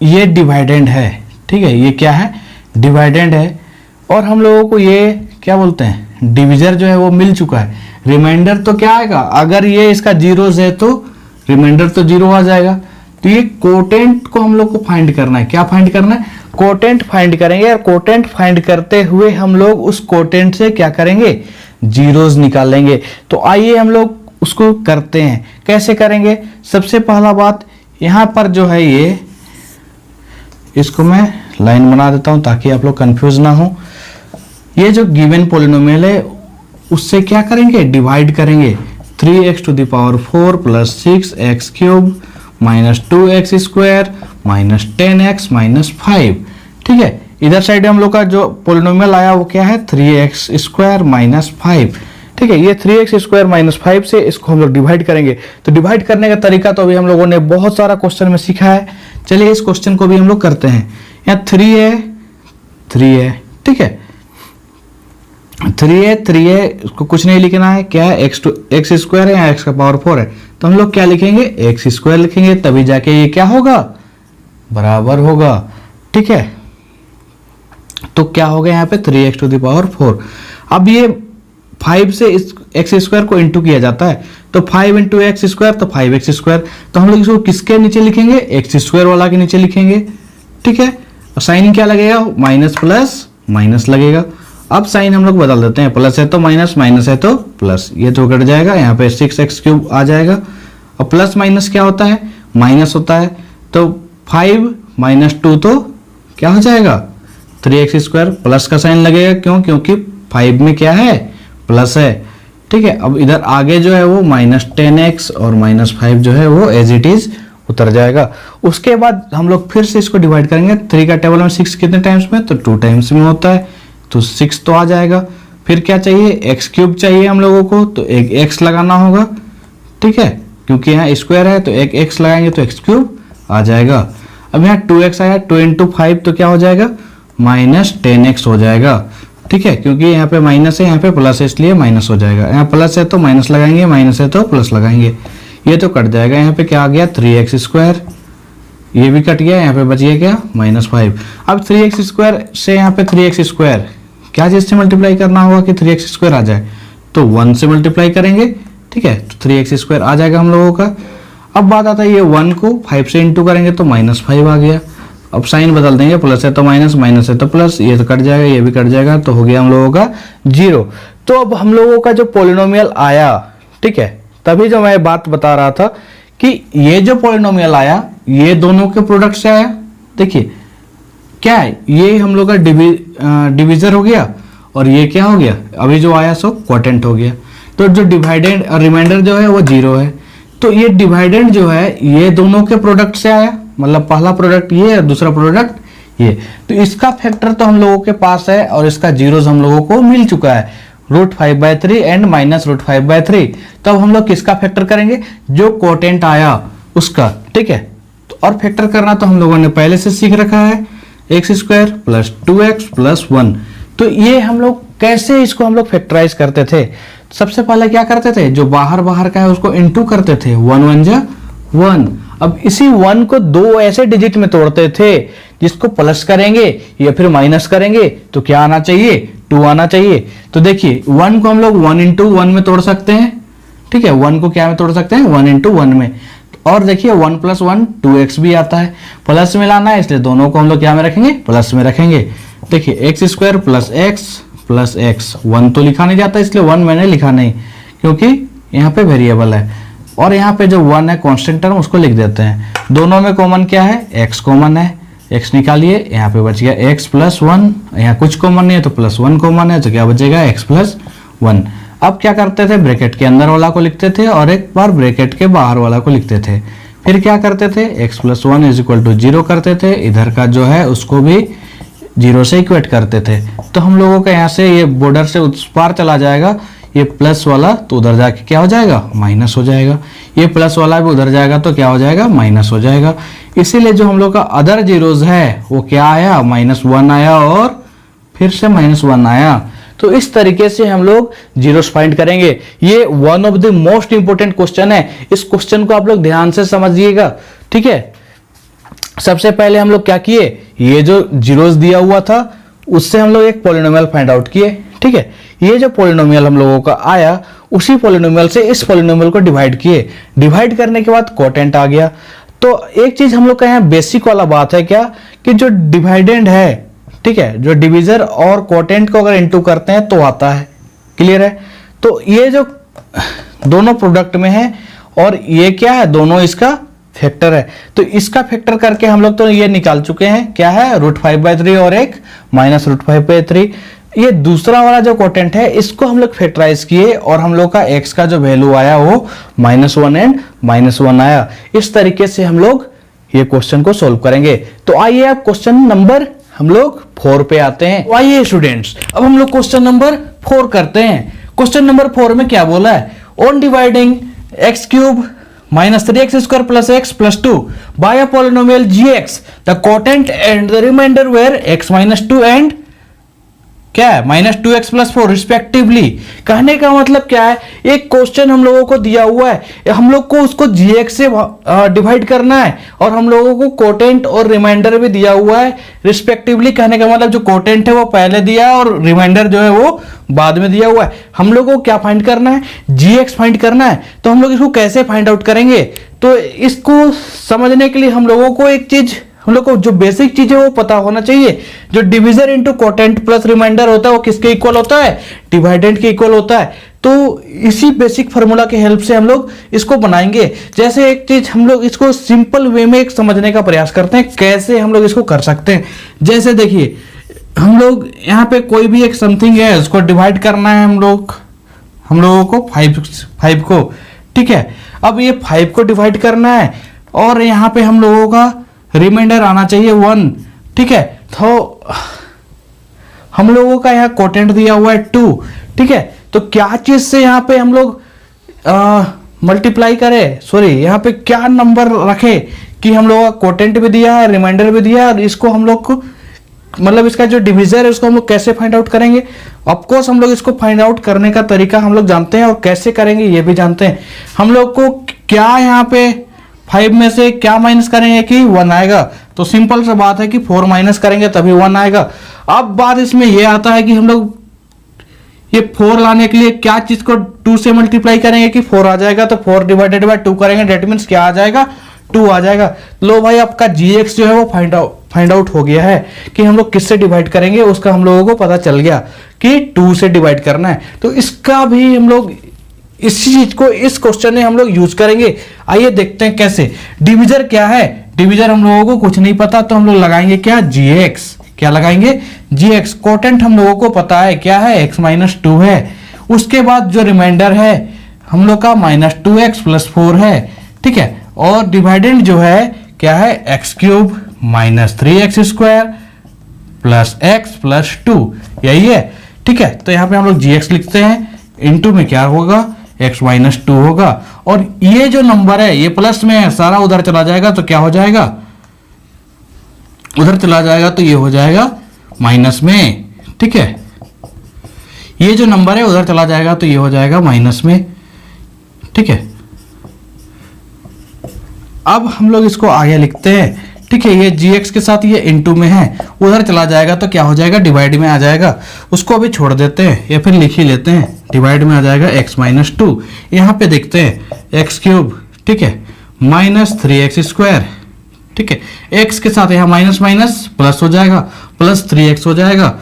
ये डिवाइडेंड है, ठीक है, ये क्या है डिवाइडेंड है, और हम लोगों को ये क्या बोलते हैं डिविजर जो है वो मिल चुका है, रिमाइंडर तो क्या आएगा, अगर ये इसका जीरोस है तो रिमाइंडर तो 0 आ जाएगा। तो ये कोटेंट को हम लोग को फाइंड करना है, क्या फाइंड करना है, कोटेंट फाइंड करेंगे। और कोटेंट फाइंड करते हुए हम लोग उस कोटेंट से क्या करेंगे, जीरोस निकालेंगे। तो आइए हम लोग उसको करते हैं। कैसे करेंगे, सबसे पहला बात यहां पर जो है ये, इसको मैं लाइन बना देता हूं ताकि आप लोग कंफ्यूज ना हो। ये जो गिवन पॉलिनोमियल है उससे क्या करेंगे, डिवाइड करेंगे। 3x⁴ + 6x³ - 2x² - 10x - 5, ठीक है। इधर साइड हम लोग का जो पॉलिनोमियल आया वो क्या है 3x² - 5, ठीक है। ये 3x² - 5 से इसको हम लोग डिवाइड करेंगे। तो डिवाइड करने का तरीका तो अभी हम लोगों ने बहुत सारा क्वेश्चन में सीखा है। चलिए इस क्वेश्चन को भी हम लोग करते हैं। यहाँ 3 है, ठीक है, 3 है, उसको कुछ नहीं लिखना है, क्या है, एक्स स्क्वायर है या एक्स का पावर 4 है, तो हम लोग क्या लिखेंगे, एक्स स्क्वायर लिखेंगे, तभी जाके ये क्या होगा, बराबर होगा, ठीक है। तो क्या हो गया यहाँ पे 3x टू द पावर 4। अब ये 5 से इस एक्स स्क्वायर को इंटू किया जाता है, तो 5 इंटू एक्स स्क्वायर तो 5x स्क्वायर, तो हम लोग इसको किसके नीचे लिखेंगे, एक्स स्क्वायर वाला के नीचे लिखेंगे, ठीक है। और साइन क्या लगेगा, माइनस प्लस माइनस लगेगा। अब साइन हम लोग बदल देते हैं, प्लस है तो माइनस, माइनस है तो प्लस, ये तो कट जाएगा, यहाँ पे 6x³ आ जाएगा। और प्लस माइनस क्या होता है, माइनस होता है, तो 5 माइनस 2 तो क्या हो जाएगा, 3x स्क्वायर। प्लस का साइन लगेगा, क्यों, क्योंकि 5 में क्या है, प्लस है, ठीक है। अब इधर आगे जो है वो -10x और -5 जो है वो एज इट इज उतर जाएगा। उसके बाद हम लोग फिर से इसको डिवाइड करेंगे, 3 का टेबल में 6 कितने टाइम्स में, तो 2 टाइम्स में होता है, तो 6 तो आ जाएगा। फिर क्या चाहिए, x³ चाहिए हम लोगों को, तो एक x लगाना होगा, ठीक है, क्योंकि यहाँ स्क्वायर है तो एक x लगाएंगे तो x³ आ जाएगा। अब यहाँ 2x आया, 2 इंटू 5 तो क्या हो जाएगा, -10x हो जाएगा, ठीक है, क्योंकि यहाँ पे माइनस है, यहाँ पे प्लस है, इसलिए माइनस हो जाएगा। यहाँ प्लस है तो माइनस लगाएंगे, माइनस है तो प्लस लगाएंगे, ये तो कट जाएगा। यहाँ पे क्या आ गया, 3x स्क्वायर, ये भी कट गया, यहाँ पे बच गया क्या, -5। अब 3x स्क्वायर से यहाँ पे 3x स्क्वायर क्या चीज से मल्टीप्लाई करना होगा कि 3x स्क्वायर आ जाए, तो 1 से मल्टीप्लाई करेंगे, ठीक है, तो 3x स्क्वायर आ जाएगा हम लोगों का। अब बात आता है ये 1 को 5 से इंटू करेंगे तो -5 आ गया। अब साइन बदल देंगे, प्लस है तो माइनस, माइनस है तो प्लस, ये तो कट जाएगा, ये भी कट जाएगा, तो हो गया हम लोगों का 0। तो अब हम लोगों का जो पॉलिनोमियल आया, ठीक है, तभी जो मैं बात बता रहा था कि ये जो पॉलिनोमियल आया ये दोनों के प्रोडक्ट से आया। देखिए क्या है, ये हम लोग का डिविजर हो गया और ये क्या हो गया, अभी जो आया सो क्वोटेंट हो गया। तो जो डिवाइडेंड और रिमाइंडर जो है वो 0 है, तो ये डिवाइडेंड जो है ये दोनों के प्रोडक्ट से आया, मतलब पहला प्रोडक्ट ये और दूसरा प्रोडक्ट ये। तो इसका फैक्टर तो हम लोगों के पास है और इसका जीरोस हम लोगों को मिल चुका है, √5/3 एंड -√5/3। तो अब हम लोग किसका फैक्टर करेंगे, जो क्वोटेंट आया उसका, ठीक है। तो और फैक्टर करना तो हम लोगों ने पहले से सीख रखा है, x² + 2x + 1। तो ये हम लोग कैसे इसको हम लोग फैक्टराइज करते थे, सबसे पहले क्या करते थे, जो बाहर बाहर का है उसको इनटू करते थे, 1 1 जा 1। अब इसी 1 को 2 ऐसे डिजिट में तोड़ते थे जिसको प्लस करेंगे या फिर माइनस करेंगे तो क्या आना चाहिए, 2 आना चाहिए। तो देखिए 1 को हम लोग 1 × 1 में तोड़ सकते हैं, ठीक है, 1 को क्या में तोड़ सकते हैं, 1 × 1 में। और देखिए 1 + 1 2x भी आता है, प्लस में लाना है इसलिए दोनों को हम लोग क्या में रखेंगे, प्लस में रखेंगे। देखिए x² + x + x, 1 तो लिखा नहीं जाता इसलिए 1 मैंने लिखा नहीं क्योंकि यहाँ पे वेरिएबल है, और यहाँ पे जो 1 है कांस्टेंट टर्म उसको लिख देते हैं। दोनों में कॉमन क्या है, x कॉमन है, x निकालिए, यहाँ पे बच गया x + 1, यहाँ कुछ कॉमन नहीं है तो +1 कॉमन है तो क्या बचेगा, x + 1। अब क्या करते थे, ब्रैकेट के अंदर वाला को लिखते थे और एक बार ब्रैकेट के बाहर वाला को लिखते थे। फिर क्या करते थे, x + 1 = 0 करते थे, इधर का जो है उसको भी 0 से इक्वेट करते थे। तो हम लोगों का यहाँ से ये बॉर्डर से उस पार चला जाएगा, ये प्लस वाला तो उधर जाके क्या हो जाएगा, माइनस हो जाएगा, ये प्लस वाला भी उधर जाएगा तो क्या हो जाएगा, माइनस हो जाएगा। इसीलिए जो हम लोग का अदर जीरोज है वो क्या आया, -1 आया और फिर से -1 आया। तो इस तरीके से हम लोग जीरोस फाइंड करेंगे। ये one of the most important question है, इस क्वेश्चन को आप लोग ध्यान से समझिएगा, ठीक है। सबसे पहले हम लोग क्या किए, ये जो जीरोस दिया हुआ था उससे हम लोग एक पॉलिनोमियल फाइंड आउट किए, ठीक है। ये जो पॉलिनोमियल हम लोगों का आया उसी पॉलिनोमियल से इस पॉलिनोमियल को डिवाइड किए, डिवाइड करने के बाद क्वोटेंट आ गया। तो एक चीज हम लोग का यहाँ बेसिक वाला बात है क्या, कि जो डिवाइडेंड है, ठीक है, जो डिविजर और क्वोटेंट को अगर इनटू करते हैं तो आता है, क्लियर है। तो ये जो दोनों प्रोडक्ट में है और ये क्या है, दोनों इसका फैक्टर है। तो इसका फैक्टर करके हम लोग तो ये निकाल चुके हैं, क्या है, √5/3 और एक -√5/3। ये दूसरा वाला जो क्वोटेंट है इसको हम लोग फैक्टराइज किए और हम लोग का x का जो वैल्यू आया वो -1 एंड -1 आया। इस तरीके से हम लोग ये क्वेश्चन को सोल्व करेंगे। तो आइए अब क्वेश्चन नंबर हम लोग 4 पे आते हैं। आइए स्टूडेंट्स, अब हम लोग क्वेश्चन नंबर 4 करते हैं। क्वेश्चन नंबर 4 में क्या बोला है, on dividing x³ minus 3x² plus x plus 2 by a polynomial gx the quotient and the remainder where x minus 2 and क्या है -2x प्लस 4 रिस्पेक्टिवली। कहने का मतलब क्या है, एक क्वेश्चन हम लोगों को दिया हुआ है, हम लोग को उसको gx से डिवाइड करना है और हम लोगों को कोटेंट और रिमाइंडर भी दिया हुआ है रिस्पेक्टिवली। कहने का मतलब जो कोटेंट है वो पहले दिया है और रिमाइंडर जो है वो बाद में दिया हुआ है। हम लोगों को क्या फाइंड करना है, gx फाइंड करना है। तो हम लोग इसको कैसे फाइंड आउट करेंगे, तो इसको समझने के लिए हम लोगों को एक चीज, हम लोग को जो बेसिक चीज है वो पता होना चाहिए। जो division into quotient plus remainder होता है वो किसके इक्वल होता है, डिवाइडेंट के इक्वल होता है। तो इसी बेसिक फार्मूला के हेल्प से हम लोग इसको बनाएंगे। जैसे एक चीज हम लोग इसको सिंपल वे में समझने का प्रयास करते हैं, कैसे हम लोग इसको कर सकते हैं। जैसे देखिए, हम लोग यहाँ पे कोई भी एक समथिंग है उसको डिवाइड करना है हम लोगों को 5 को, ठीक है। अब ये 5 को डिवाइड करना है और यहाँ पे हम लोगों का रिमाइंडर आना चाहिए 1, ठीक है। तो हम लोगों का यहाँ कोटेंट दिया हुआ है 2, ठीक है। तो क्या चीज से यहाँ पे हम लोग मल्टीप्लाई करें, सॉरी यहाँ पे क्या नंबर रखे कि हम लोगों का कोटेंट भी दिया है, रिमाइंडर भी दिया है, और इसको हम लोग को मतलब इसका जो डिविजर है उसको हम लोग कैसे फाइंड आउट करेंगे। ऑफकोर्स हम लोग इसको फाइंड आउट करने का तरीका हम लोग जानते हैं और कैसे करेंगे ये भी जानते हैं। हम लोग को क्या यहाँ पे 5 में से क्या माइनस करेंगे कि 1 आएगा। तो सिंपल सा बात है कि 4 माइनस करेंगे तभी 1 आएगा। अब बात इसमें यह आता है कि हम लोग ये 4 लाने के लिए क्या चीज को 2 से मल्टीप्लाई करेंगे कि 4 आ जाएगा। तो 4 डिवाइडेड बाय 2 करेंगे, डेट मीन्स क्या आ जाएगा, 2 आ जाएगा। लो भाई, आपका gx जो है वो फाइंड आउट हो गया है कि हम लोग किससे डिवाइड करेंगे, उसका हम लोगों को पता चल गया कि 2 से डिवाइड करना है। तो इसका भी हम लोग इसी चीज को इस क्वेश्चन में हम लोग यूज करेंगे। आइए देखते हैं कैसे। डिविजर क्या है, डिविजर हम लोगों को कुछ नहीं पता, तो हम लोग लगाएंगे क्या, gx। क्या लगाएंगे, gx। कोटेंट हम लोगों को पता है क्या है, x माइनस 2 है। उसके बाद जो रिमाइंडर है हम लोग का -2x प्लस 4 है, ठीक है। और डिवाइडेंड जो है क्या है, x³ minus 3x² plus x plus 2, यही है, ठीक है। तो यहाँ पे हम लोग gx लिखते हैं, इनटू में क्या होगा, x माइनस 2 होगा। और ये जो नंबर है ये प्लस में है, सारा उधर चला जाएगा तो क्या हो जाएगा, उधर चला जाएगा तो ये हो जाएगा माइनस में, ठीक है। ये जो नंबर है उधर चला जाएगा तो ये हो जाएगा माइनस में, ठीक है। अब हम लोग इसको आगे लिखते हैं, ठीक है। ये gx के साथ ये इनटू में है, उधर चला जाएगा तो क्या हो जाएगा, डिवाइड में आ जाएगा। उसको अभी छोड़ देते हैं या फिर लिख ही लेते हैं, डिवाइड में आ जाएगा x माइनस 2। यहाँ पे देखते हैं x³, ठीक है, माइनस 3x², ठीक है। x के साथ यहाँ माइनस माइनस प्लस हो जाएगा, प्लस 3x हो जाएगा,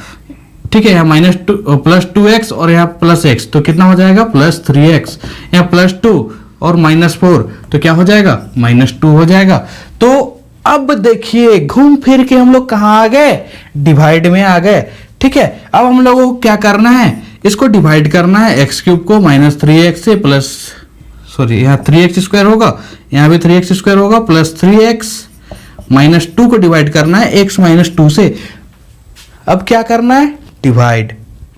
ठीक है। यहाँ माइनस 2 प्लस 2x और यहाँ प्लस x, तो कितना हो जाएगा, प्लस 3x। यहाँ प्लस 2 और माइनस 4, तो क्या हो जाएगा, -2 हो जाएगा। तो अब देखिए घूम फिर के हम लोग कहाँ आ गए, डिवाइड में आ गए, ठीक है। अब हम लोगों को क्या करना है, इसको डिवाइड करना है, x³ को -3x से प्लस, सॉरी यहाँ 3x² होगा, यहाँ भी 3x² होगा, प्लस 3x -2 को डिवाइड करना है x माइनस 2 से। अब क्या करना है,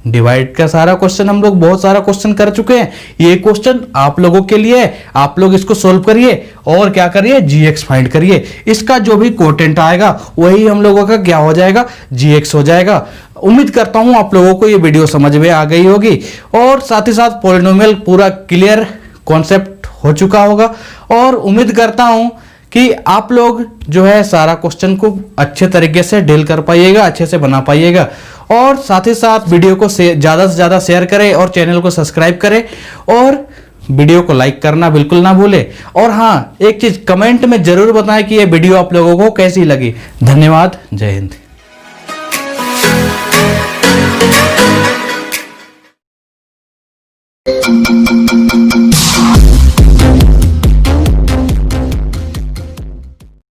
डिवाइड का सारा क्वेश्चन हम लोग बहुत सारा क्वेश्चन कर चुके हैं। ये क्वेश्चन आप लोगों के लिए है, आप लोग इसको सोल्व करिए और क्या करिए, gx फाइंड करिए। इसका जो भी कोटेंट आएगा वही हम लोगों का क्या हो जाएगा, gx हो जाएगा। उम्मीद करता हूं आप लोगों को ये वीडियो समझ में आ गई होगी और साथ ही साथ पॉलिनोमियल पूरा क्लियर कॉन्सेप्ट हो चुका होगा। और उम्मीद करता हूं कि आप लोग जो है सारा क्वेश्चन को अच्छे तरीके से डील कर पाइएगा, अच्छे से बना पाइएगा। और साथ ही साथ वीडियो को ज़्यादा से ज़्यादा शेयर करें और चैनल को सब्सक्राइब करें और वीडियो को लाइक करना बिल्कुल ना भूलें। और हाँ, एक चीज़ कमेंट में ज़रूर बताएं कि ये वीडियो आप लोगों को कैसी लगी। धन्यवाद, जय हिंद।